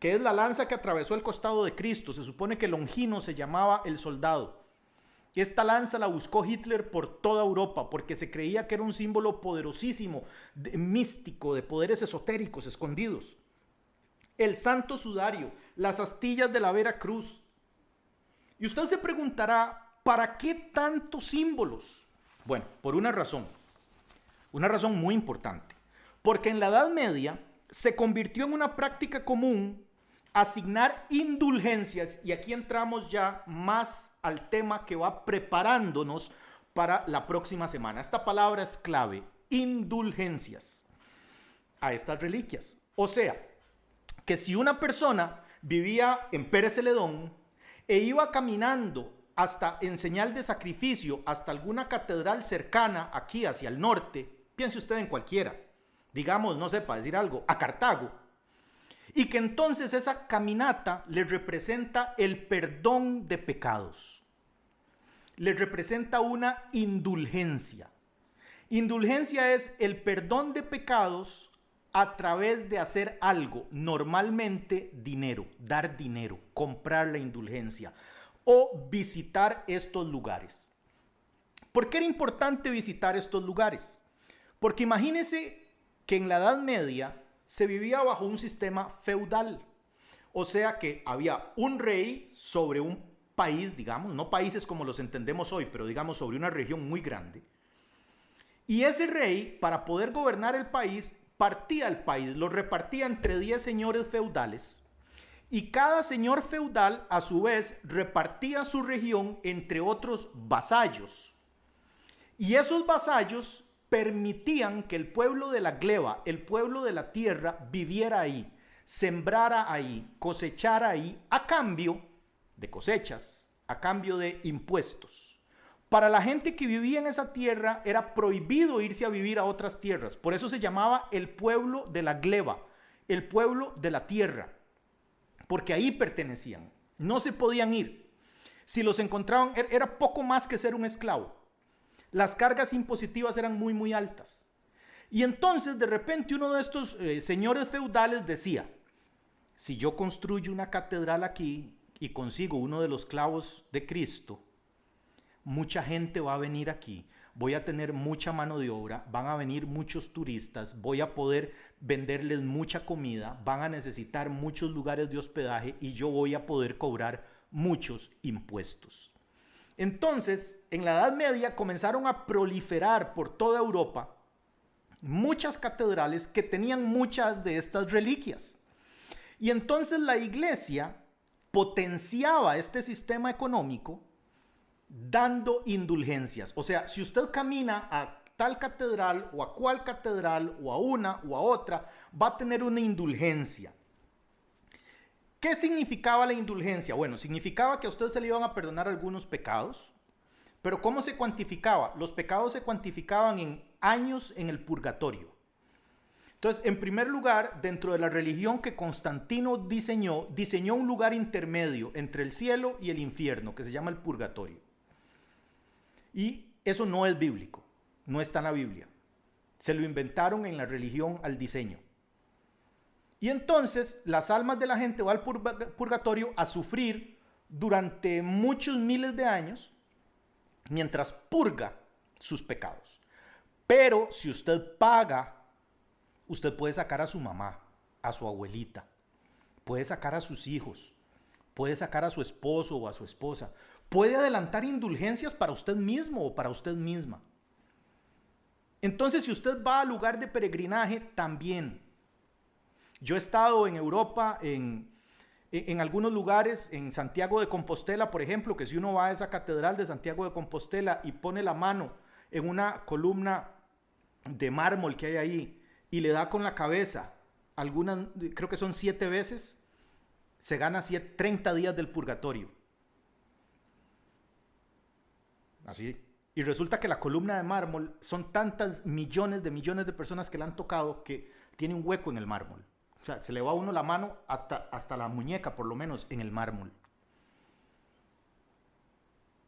que es la lanza que atravesó el costado de Cristo. Se supone que Longino se llamaba el soldado. Esta lanza la buscó Hitler por toda Europa porque se creía que era un símbolo poderosísimo, místico, de poderes esotéricos escondidos. El santo sudario, las astillas de la Vera Cruz. Y usted se preguntará, ¿para qué tantos símbolos? Bueno, por una razón muy importante. Porque en la Edad Media se convirtió en una práctica común asignar indulgencias, y aquí entramos ya más al tema que va preparándonos para la próxima semana. Esta palabra es clave, indulgencias, a estas reliquias. O sea, que si una persona vivía en Pérez Celedón e iba caminando hasta en señal de sacrificio hasta alguna catedral cercana aquí hacia el norte, piense usted en cualquiera, digamos, no sé, para decir algo, a Cartago, y que entonces esa caminata le representa el perdón de pecados, le representa una indulgencia. Indulgencia es el perdón de pecados a través de hacer algo, normalmente dinero, dar dinero, comprar la indulgencia o visitar estos lugares. ¿Por qué era importante visitar estos lugares? Porque imagínense que en la Edad Media se vivía bajo un sistema feudal. O sea que había un rey sobre un país, digamos, no países como los entendemos hoy, pero digamos sobre una región muy grande. Y ese rey, para poder gobernar el país, partía el país, lo repartía entre 10 señores feudales. Y cada señor feudal, a su vez, repartía su región entre otros vasallos. Y esos vasallos permitían que el pueblo de la gleba, el pueblo de la tierra, viviera ahí, sembrara ahí, cosechara ahí, a cambio de cosechas, a cambio de impuestos. Para la gente que vivía en esa tierra era prohibido irse a vivir a otras tierras. Por eso se llamaba el pueblo de la gleba, el pueblo de la tierra, porque ahí pertenecían, no se podían ir. Si los encontraban, era poco más que ser un esclavo. Las cargas impositivas eran muy altas. Y entonces de repente uno de estos señores feudales decía, si yo construyo una catedral aquí y consigo uno de los clavos de Cristo, mucha gente va a venir aquí, voy a tener mucha mano de obra, van a venir muchos turistas, voy a poder venderles mucha comida, van a necesitar muchos lugares de hospedaje y yo voy a poder cobrar muchos impuestos. Entonces, en la Edad Media comenzaron a proliferar por toda Europa muchas catedrales que tenían muchas de estas reliquias. Y entonces la iglesia potenciaba este sistema económico dando indulgencias. O sea, si usted camina a tal catedral o a cual catedral o a una o a otra, va a tener una indulgencia. ¿Qué significaba la indulgencia? Bueno, significaba que a usted se le iban a perdonar algunos pecados, pero ¿cómo se cuantificaba? Los pecados se cuantificaban en años en el purgatorio. Entonces, en primer lugar, dentro de la religión que Constantino diseñó un lugar intermedio entre el cielo y el infierno, que se llama el purgatorio. Y eso no es bíblico, no está en la Biblia. Se lo inventaron en la religión al diseño. Y entonces las almas de la gente van al purgatorio a sufrir durante muchos miles de años mientras purga sus pecados. Pero si usted paga, usted puede sacar a su mamá, a su abuelita, puede sacar a sus hijos, puede sacar a su esposo o a su esposa, puede adelantar indulgencias para usted mismo o para usted misma. Entonces, si usted va al lugar de peregrinaje, también. Yo he estado en Europa, en algunos lugares, en Santiago de Compostela, por ejemplo, que si uno va a esa catedral de Santiago de Compostela y pone la mano en una columna de mármol que hay ahí y le da con la cabeza, algunas, creo que son 7 veces, se gana 30 días del purgatorio. Así. Y resulta que la columna de mármol son tantas millones de personas que la han tocado que tiene un hueco en el mármol. O sea, se le va a uno la mano hasta la muñeca, por lo menos, en el mármol.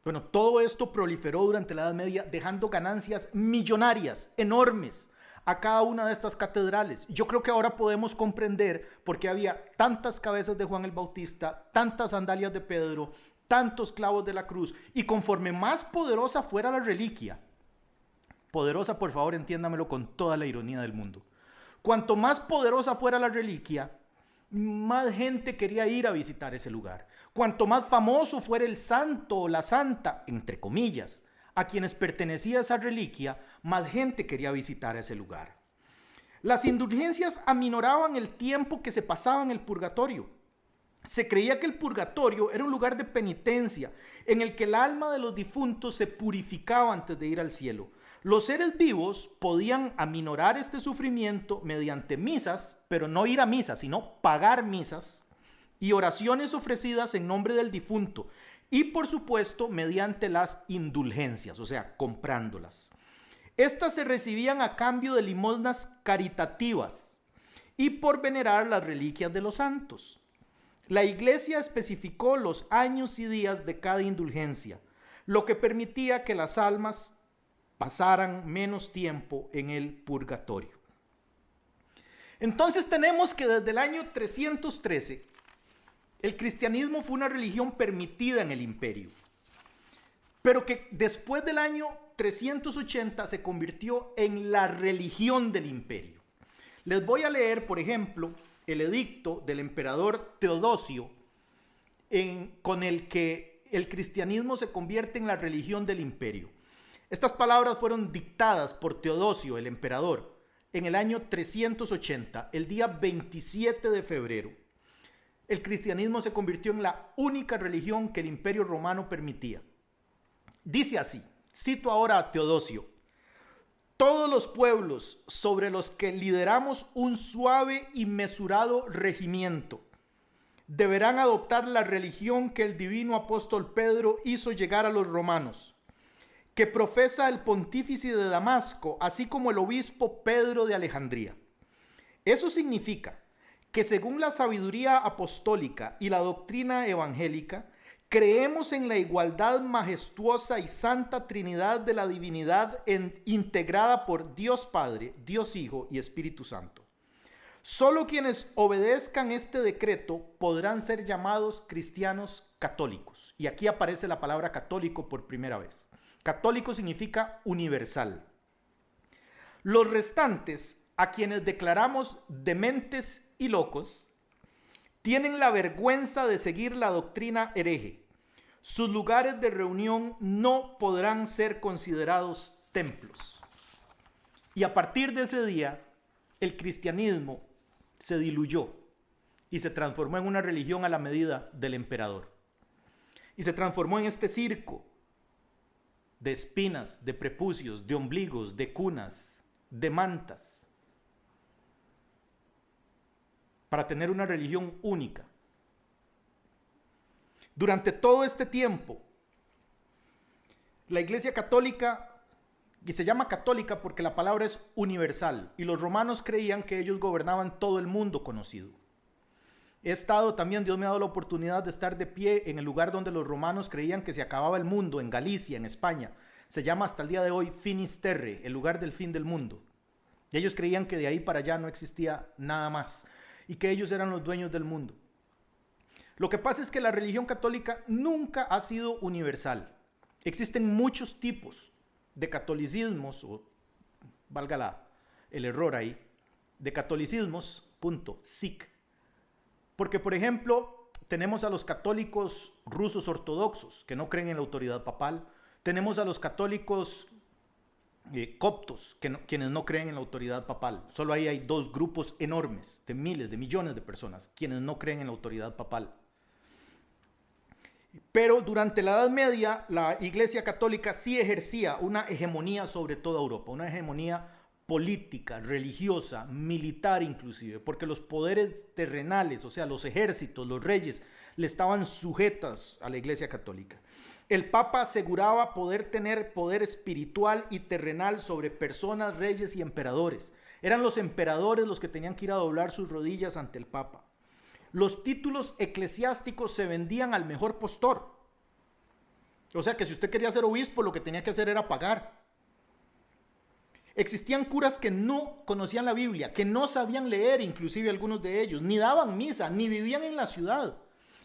Bueno, todo esto proliferó durante la Edad Media, dejando ganancias millonarias, enormes, a cada una de estas catedrales. Yo creo que ahora podemos comprender por qué había tantas cabezas de Juan el Bautista, tantas sandalias de Pedro, tantos clavos de la cruz, y conforme más poderosa fuera la reliquia, poderosa, por favor, entiéndamelo con toda la ironía del mundo, cuanto más poderosa fuera la reliquia, más gente quería ir a visitar ese lugar. Cuanto más famoso fuera el santo o la santa, entre comillas, a quienes pertenecía esa reliquia, más gente quería visitar ese lugar. Las indulgencias aminoraban el tiempo que se pasaba en el purgatorio. Se creía que el purgatorio era un lugar de penitencia en el que el alma de los difuntos se purificaba antes de ir al cielo. Los seres vivos podían aminorar este sufrimiento mediante misas, pero no ir a misa, sino pagar misas y oraciones ofrecidas en nombre del difunto. Y por supuesto mediante las indulgencias, o sea, comprándolas. Estas se recibían a cambio de limosnas caritativas y por venerar las reliquias de los santos. La iglesia especificó los años y días de cada indulgencia, lo que permitía que las almas pasaran menos tiempo en el purgatorio. Entonces tenemos que desde el año 313, el cristianismo fue una religión permitida en el imperio, pero que después del año 380 se convirtió en la religión del imperio. Les voy a leer, por ejemplo, el edicto del emperador Teodosio, con el que el cristianismo se convierte en la religión del imperio. Estas palabras fueron dictadas por Teodosio, el emperador, en el año 380, el día 27 de febrero. El cristianismo se convirtió en la única religión que el imperio romano permitía. Dice así, cito ahora a Teodosio: todos los pueblos sobre los que lideramos un suave y mesurado regimiento deberán adoptar la religión que el divino apóstol Pedro hizo llegar a los romanos, que profesa el pontífice de Damasco, así como el obispo Pedro de Alejandría. Eso significa que según la sabiduría apostólica y la doctrina evangélica, creemos en la igualdad majestuosa y santa Trinidad de la divinidad integrada por Dios Padre, Dios Hijo y Espíritu Santo. Solo quienes obedezcan este decreto podrán ser llamados cristianos católicos. Y aquí aparece la palabra católico por primera vez. Católico significa universal. Los restantes, a quienes declaramos dementes y locos, tienen la vergüenza de seguir la doctrina hereje. Sus lugares de reunión no podrán ser considerados templos. Y a partir de ese día, el cristianismo se diluyó y se transformó en una religión a la medida del emperador. Y se transformó en este circo de espinas, de prepucios, de ombligos, de cunas, de mantas, para tener una religión única. Durante todo este tiempo, la Iglesia Católica, y se llama católica porque la palabra es universal, y los romanos creían que ellos gobernaban todo el mundo conocido. He estado también, Dios me ha dado la oportunidad de estar de pie en el lugar donde los romanos creían que se acababa el mundo, en Galicia, en España. Se llama hasta el día de hoy Finisterre, el lugar del fin del mundo. Y ellos creían que de ahí para allá no existía nada más y que ellos eran los dueños del mundo. Lo que pasa es que la religión católica nunca ha sido universal. Existen muchos tipos de catolicismos, o valga el error ahí, de catolicismos, sic. Porque, por ejemplo, tenemos a los católicos rusos ortodoxos, que no creen en la autoridad papal. Tenemos a los católicos coptos, quienes no creen en la autoridad papal. Solo ahí hay dos grupos enormes, de miles, de millones de personas, quienes no creen en la autoridad papal. Pero durante la Edad Media, la Iglesia Católica sí ejercía una hegemonía sobre toda Europa, una hegemonía política, religiosa, militar inclusive, porque los poderes terrenales, o sea, los ejércitos, los reyes, le estaban sujetos a la Iglesia Católica. El Papa aseguraba poder tener poder espiritual y terrenal sobre personas, reyes y emperadores. Eran los emperadores los que tenían que ir a doblar sus rodillas ante el Papa. Los títulos eclesiásticos se vendían al mejor postor. O sea que si usted quería ser obispo, lo que tenía que hacer era pagar. Existían curas que no conocían la Biblia, que no sabían leer, inclusive algunos de ellos, ni daban misa, ni vivían en la ciudad.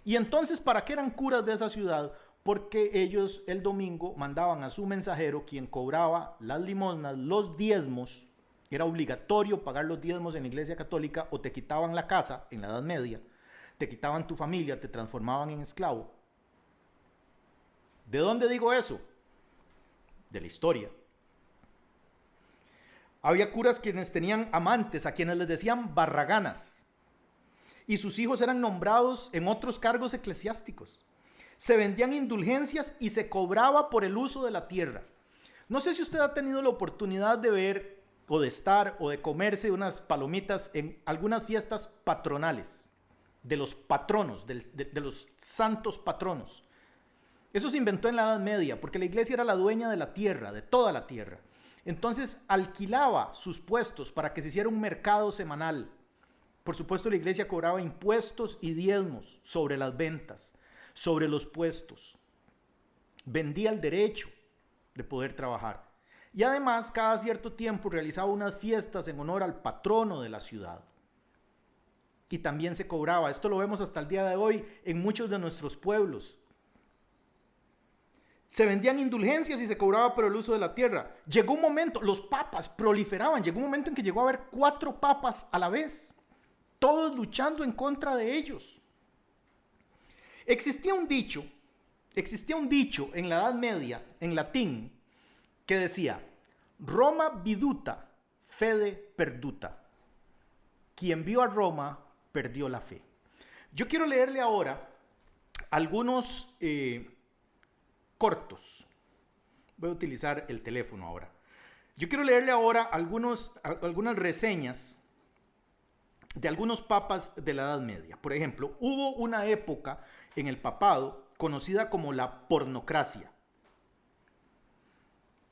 Y entonces, ¿para qué eran curas de esa ciudad? Porque ellos el domingo mandaban a su mensajero, quien cobraba las limosnas, los diezmos. Era obligatorio pagar los diezmos en la Iglesia Católica, o te quitaban la casa en la Edad Media, te quitaban tu familia, te transformaban en esclavo. ¿De dónde digo eso? De la historia. Había curas quienes tenían amantes, a quienes les decían barraganas, y sus hijos eran nombrados en otros cargos eclesiásticos. Se vendían indulgencias y se cobraba por el uso de la tierra. No sé si usted ha tenido la oportunidad de ver, o de estar, o de comerse unas palomitas en algunas fiestas patronales, de los patronos, de los santos patronos. Eso se inventó en la Edad Media, porque la iglesia era la dueña de la tierra, de toda la tierra. Entonces alquilaba sus puestos para que se hiciera un mercado semanal. Por supuesto, la iglesia cobraba impuestos y diezmos sobre las ventas, sobre los puestos. Vendía el derecho de poder trabajar. Y además, cada cierto tiempo realizaba unas fiestas en honor al patrono de la ciudad. Y también se cobraba. Esto lo vemos hasta el día de hoy en muchos de nuestros pueblos. Se vendían indulgencias y se cobraba por el uso de la tierra. Llegó un momento, los papas proliferaban. Llegó un momento en que llegó a haber 4 papas a la vez. todos luchando en contra de ellos. Existía un dicho en la Edad Media, en latín, que decía, Roma viduta, fede perduta. Quien vio a Roma, perdió la fe. Yo quiero leerle ahora algunos cortos. Voy a utilizar el teléfono ahora. Yo quiero leerle ahora algunas reseñas de algunos papas de la Edad Media. Por ejemplo, hubo una época en el papado conocida como la pornocracia.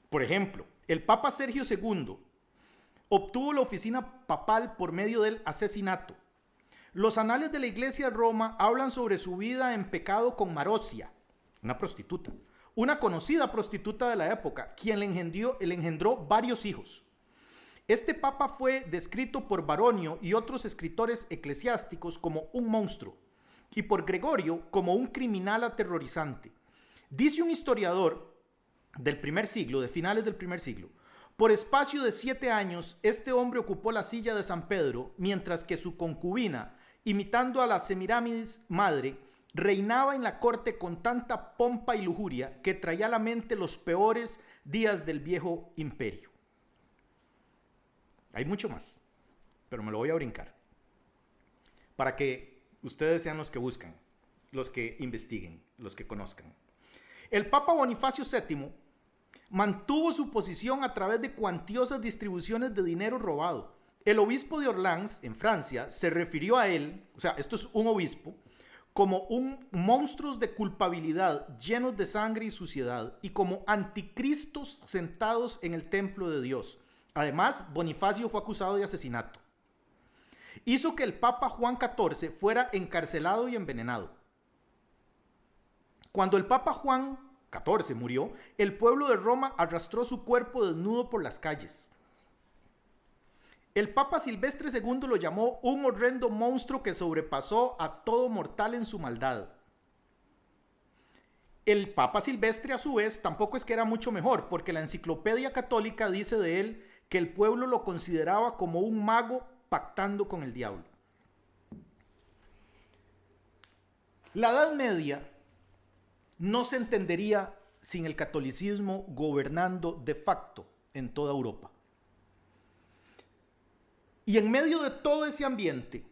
Por ejemplo, el Papa Sergio II obtuvo la oficina papal por medio del asesinato. Los anales de la Iglesia de Roma hablan sobre su vida en pecado con Marosia, una prostituta, una conocida prostituta de la época, quien le engendró varios hijos. Este papa fue descrito por Baronio y otros escritores eclesiásticos como un monstruo y por Gregorio como un criminal aterrorizante. Dice un historiador del primer siglo, de finales del primer siglo, por espacio de 7 años, este hombre ocupó la silla de San Pedro, mientras que su concubina, imitando a la Semíramis madre, reinaba en la corte con tanta pompa y lujuria que traía a la mente los peores días del viejo imperio. Hay mucho más, pero me lo voy a brincar, para que ustedes sean los que buscan, los que investiguen, los que conozcan. El Papa Bonifacio VII mantuvo su posición a través de cuantiosas distribuciones de dinero robado. El obispo de Orleans, en Francia, se refirió a él, o sea, esto es un obispo, como un monstruos de culpabilidad llenos de sangre y suciedad y como anticristos sentados en el templo de Dios. Además, Bonifacio fue acusado de asesinato. Hizo que el Papa Juan XIV fuera encarcelado y envenenado. Cuando el Papa Juan XIV murió, el pueblo de Roma arrastró su cuerpo desnudo por las calles. El Papa Silvestre II lo llamó un horrendo monstruo que sobrepasó a todo mortal en su maldad. El Papa Silvestre, a su vez, tampoco es que era mucho mejor, porque la Enciclopedia Católica dice de él que el pueblo lo consideraba como un mago pactando con el diablo. La Edad Media no se entendería sin el catolicismo gobernando de facto en toda Europa. Y en medio de todo ese ambiente,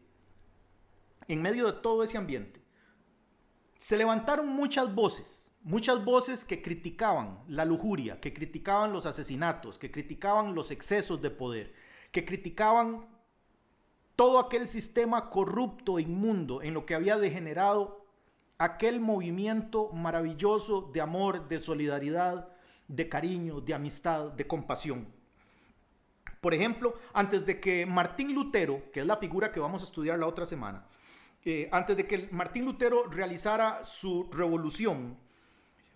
se levantaron muchas voces que criticaban la lujuria, que criticaban los asesinatos, que criticaban los excesos de poder, que criticaban todo aquel sistema corrupto e inmundo en lo que había degenerado aquel movimiento maravilloso de amor, de solidaridad, de cariño, de amistad, de compasión. Por ejemplo, antes de que Martín Lutero, que es la figura que vamos a estudiar la otra semana, antes de que Martín Lutero realizara su revolución,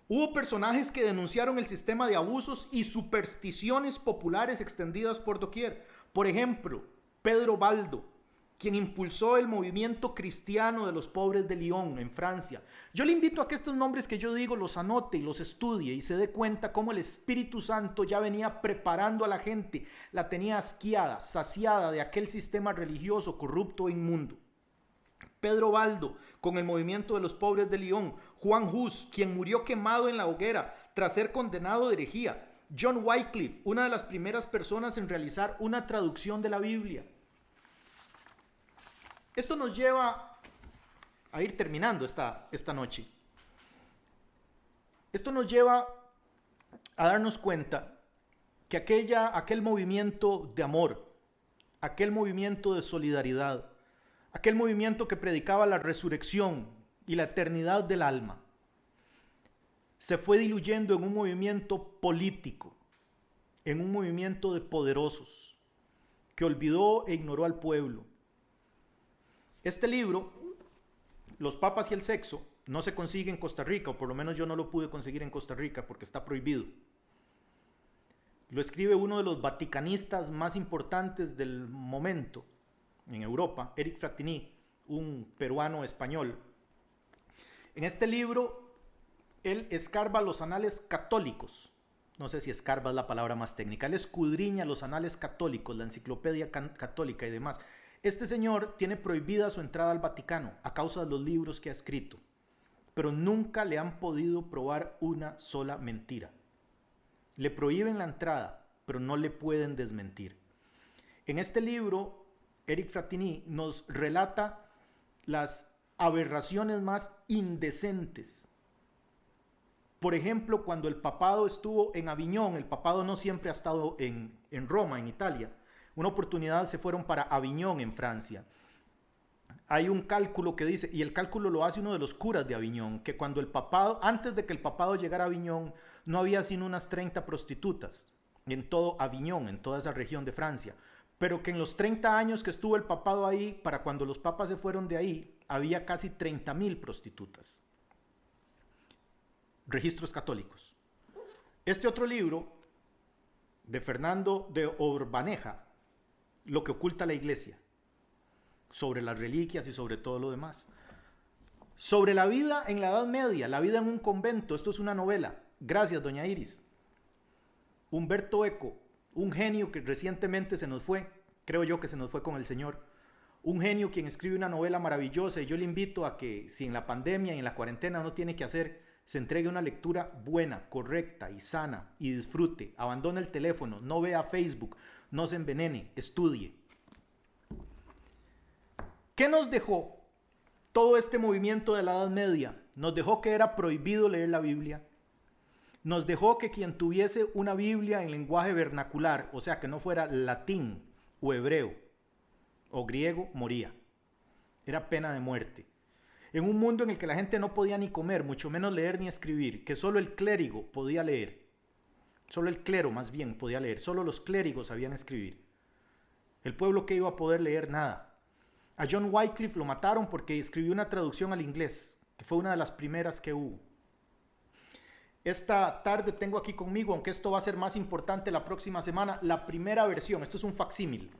hubo personajes que denunciaron el sistema de abusos y supersticiones populares extendidas por doquier. Por ejemplo, Pedro Baldo, quien impulsó el movimiento cristiano de los pobres de Lyon, en Francia. Yo le invito a que estos nombres que yo digo los anote y los estudie y se dé cuenta cómo el Espíritu Santo ya venía preparando a la gente, la tenía asqueada, saciada de aquel sistema religioso corrupto e inmundo. Pedro Baldo, con el movimiento de los pobres de Lyon. Juan Hus, quien murió quemado en la hoguera tras ser condenado de herejía. John Wycliffe, una de las primeras personas en realizar una traducción de la Biblia. Esto nos lleva a ir terminando esta noche. Esto nos lleva a darnos cuenta que aquel movimiento de amor, aquel movimiento de solidaridad, aquel movimiento que predicaba la resurrección y la eternidad del alma, se fue diluyendo en un movimiento político, en un movimiento de poderosos, que olvidó e ignoró al pueblo. Este libro, Los Papas y el Sexo, no se consigue en Costa Rica, o por lo menos yo no lo pude conseguir en Costa Rica porque está prohibido. Lo escribe uno de los vaticanistas más importantes del momento en Europa, Éric Fratini, un peruano español. En este libro, él escarba los anales católicos. No sé si escarba es la palabra más técnica. Él escudriña los anales católicos, la enciclopedia católica y demás. Este señor tiene prohibida su entrada al Vaticano a causa de los libros que ha escrito, pero nunca le han podido probar una sola mentira. Le prohíben la entrada, pero no le pueden desmentir. En este libro, Eric Frattini nos relata las aberraciones más indecentes. Por ejemplo, cuando el papado estuvo en Aviñón, el papado no siempre ha estado en Roma, en Italia. Una oportunidad se fueron para Aviñón, en Francia. Hay un cálculo que dice, y el cálculo lo hace uno de los curas de Aviñón, que cuando el papado, antes de que el papado llegara a Aviñón, no había sino unas 30 prostitutas en todo Aviñón, en toda esa región de Francia. Pero que en los 30 años que estuvo el papado ahí, para cuando los papas se fueron de ahí, había casi 30.000 prostitutas. Registros católicos. Este otro libro, de Fernando de Orbaneja, Lo que oculta la iglesia, sobre las reliquias y sobre todo lo demás. Sobre la vida en la Edad Media, la vida en un convento, esto es una novela. Gracias, doña Iris. Humberto Eco, un genio que recientemente se nos fue, creo yo que se nos fue con el Señor. Un genio quien escribe una novela maravillosa, y yo le invito a que, si en la pandemia y en la cuarentena no tiene que hacer, se entregue una lectura buena, correcta y sana, y disfrute. Abandone el teléfono, no vea Facebook, no se envenene, estudie. ¿Qué nos dejó todo este movimiento de la Edad Media? Nos dejó que era prohibido leer la Biblia. Nos dejó que quien tuviese una Biblia en lenguaje vernacular, o sea, que no fuera latín o hebreo o griego, moría. Era pena de muerte. En un mundo en el que la gente no podía ni comer, mucho menos leer ni escribir, que solo el clérigo podía leer, solo el clero más bien podía leer, solo los clérigos sabían escribir. El pueblo que iba a poder leer nada. A John Wycliffe lo mataron porque escribió una traducción al inglés, que fue una de las primeras que hubo. Esta tarde tengo aquí conmigo, aunque esto va a ser más importante la próxima semana, la primera versión, esto es un facsímil,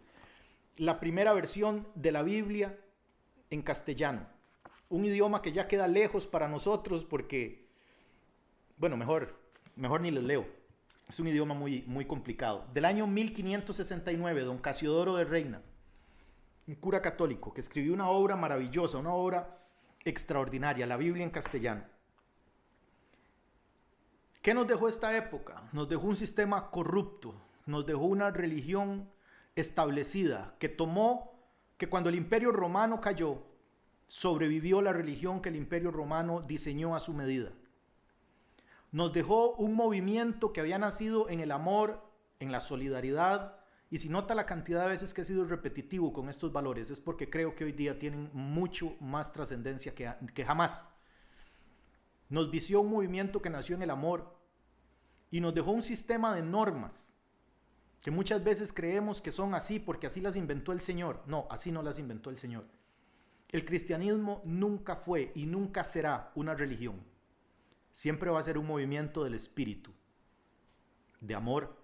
la primera versión de la Biblia en castellano. Un idioma que ya queda lejos para nosotros porque, bueno, mejor ni les leo. Es un idioma muy complicado. Del año 1569, don Casiodoro de Reina, un cura católico que escribió una obra maravillosa, una obra extraordinaria, la Biblia en castellano. ¿Qué nos dejó esta época? Nos dejó un sistema corrupto, nos dejó una religión establecida que cuando el Imperio Romano cayó, sobrevivió la religión que el Imperio Romano diseñó a su medida. Nos dejó un movimiento que había nacido en el amor, en la solidaridad, y si nota la cantidad de veces que he sido repetitivo con estos valores, es porque creo que hoy día tienen mucho más trascendencia que jamás. Nos vició un movimiento que nació en el amor y nos dejó un sistema de normas que muchas veces creemos que son así porque así las inventó el Señor. No, así no las inventó el Señor. El cristianismo nunca fue y nunca será una religión. Siempre va a ser un movimiento del espíritu, de amor,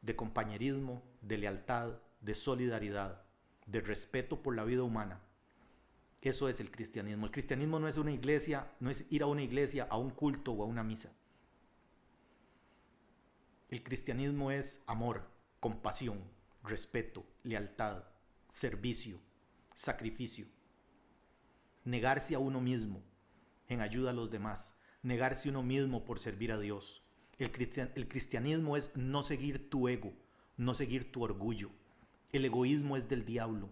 de compañerismo, de lealtad, de solidaridad, de respeto por la vida humana. Eso es el cristianismo. El cristianismo no es una iglesia, no es ir a una iglesia, a un culto o a una misa. El cristianismo es amor, compasión, respeto, lealtad, servicio, sacrificio. Negarse a uno mismo en ayuda a los demás. Negarse a uno mismo por servir a Dios. El cristianismo es no seguir tu ego, no seguir tu orgullo. El egoísmo es del diablo.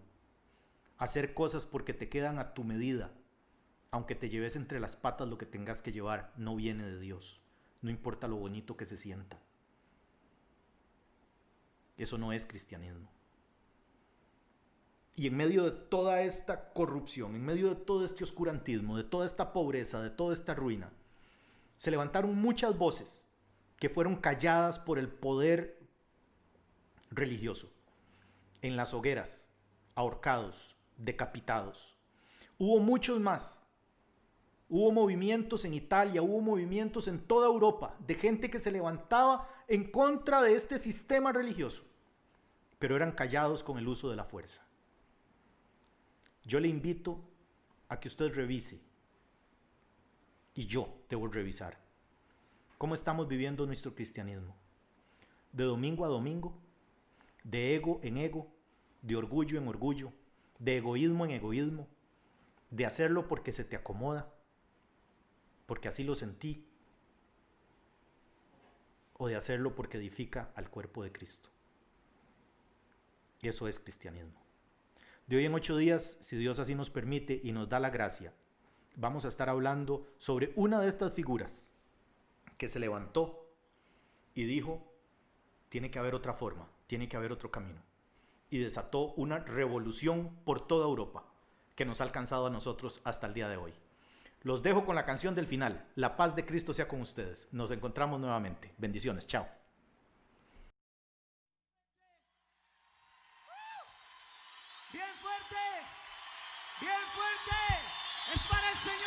Hacer cosas porque te quedan a tu medida, aunque te lleves entre las patas lo que tengas que llevar, no viene de Dios. No importa lo bonito que se sienta. Eso no es cristianismo. Y en medio de toda esta corrupción, en medio de todo este oscurantismo, de toda esta pobreza, de toda esta ruina, se levantaron muchas voces que fueron calladas por el poder religioso. En las hogueras, ahorcados, decapitados. Hubo muchos más. Hubo movimientos en Italia, hubo movimientos en toda Europa de gente que se levantaba en contra de este sistema religioso, pero eran callados con el uso de la fuerza. Yo le invito a que usted revise, y yo debo revisar, cómo estamos viviendo nuestro cristianismo. De domingo a domingo, de ego en ego, de orgullo en orgullo, de egoísmo en egoísmo, de hacerlo porque se te acomoda, porque así lo sentí, o de hacerlo porque edifica al cuerpo de Cristo. Eso es cristianismo. De hoy en 8 días, si Dios así nos permite y nos da la gracia, vamos a estar hablando sobre una de estas figuras que se levantó y dijo, tiene que haber otra forma, tiene que haber otro camino. Y desató una revolución por toda Europa que nos ha alcanzado a nosotros hasta el día de hoy. Los dejo con la canción del final. La paz de Cristo sea con ustedes. Nos encontramos nuevamente. Bendiciones. Chao. Bien fuerte, bien fuerte, es para el Señor.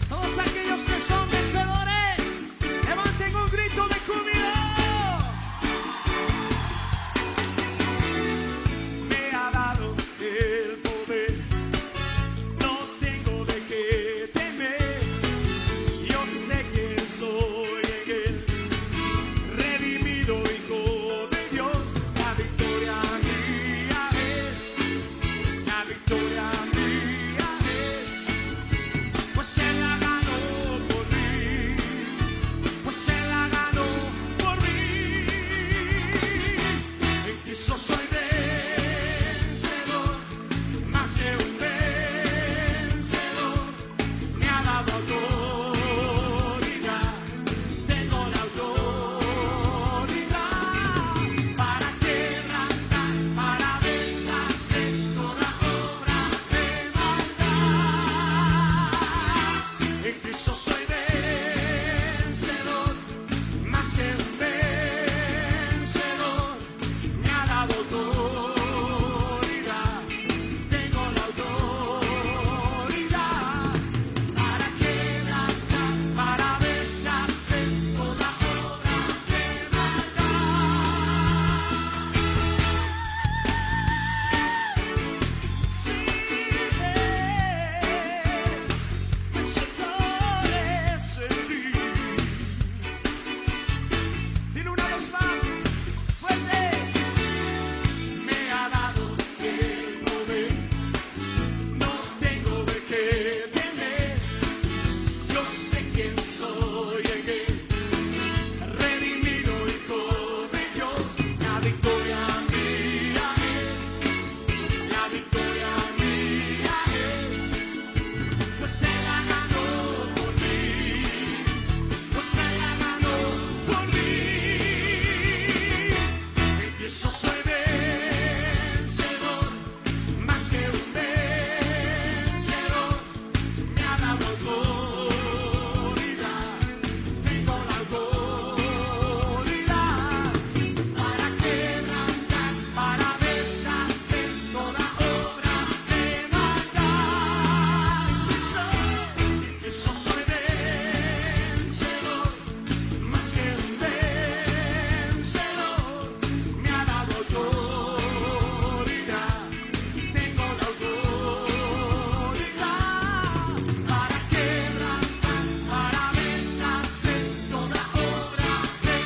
Todos aquellos que son vencedores, levanten un grito de júbilo. Me ha dado el poder, no tengo de qué temer. Yo sé quién soy en él, redimido hijo de Dios. La victoria mía es, la victoria mía es, pues Él la ganó por mí, pues Él la ganó por mí. En Cristo soy vencedor, más que un vencedor. Me ha dado autoridad, tengo la autoridad para quebrantar, para deshacer toda obra de maldad. En Cristo soy vencedor, más que un vencedor. Me ha dado autoridad, tengo la autoridad para quebrantar, para deshacer toda obra de maldad. Sí, vencedores en mí. Dile una vez más, fuerte. Me ha dado el poder, no tengo de qué temer. Yo sé quién soy en él, redimido hijo de Dios. La victoria mía es, la victoria mía es, pues Él la ganó por mí, pues Él la ganó por mí. Empiezo soy vencedor, más que un vencedor. Me ha dado autoridad, tengo la autoridad para quebrantar, para deshacer toda obra de maldad. Empiezo soy vencedor, más que un vencedor. Me ha dado autoridad, tengo la autoridad para quebrantar, para deshacer toda obra de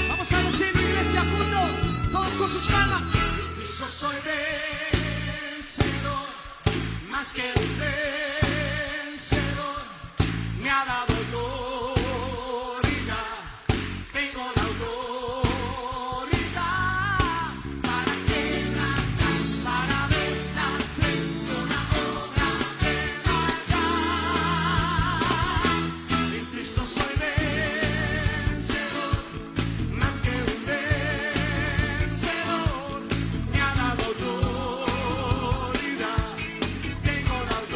Vamos a decirlo, iglesia, juntos, todos con sus palmas. Yo soy vencedor, más que un vencedor. Me ha dado autoridad, tengo la autoridad para quebrantar, para deshacer toda obra de maldad. En Cristo soy vencedor, más que un vencedor. Me ha dado autoridad, tengo la autoridad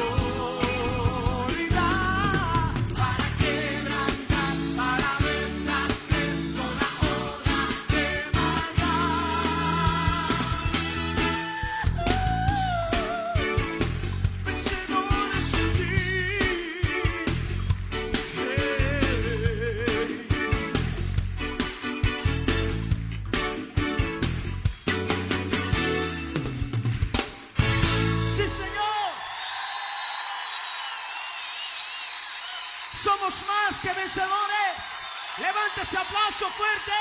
vencedores. Levante ese aplauso fuerte.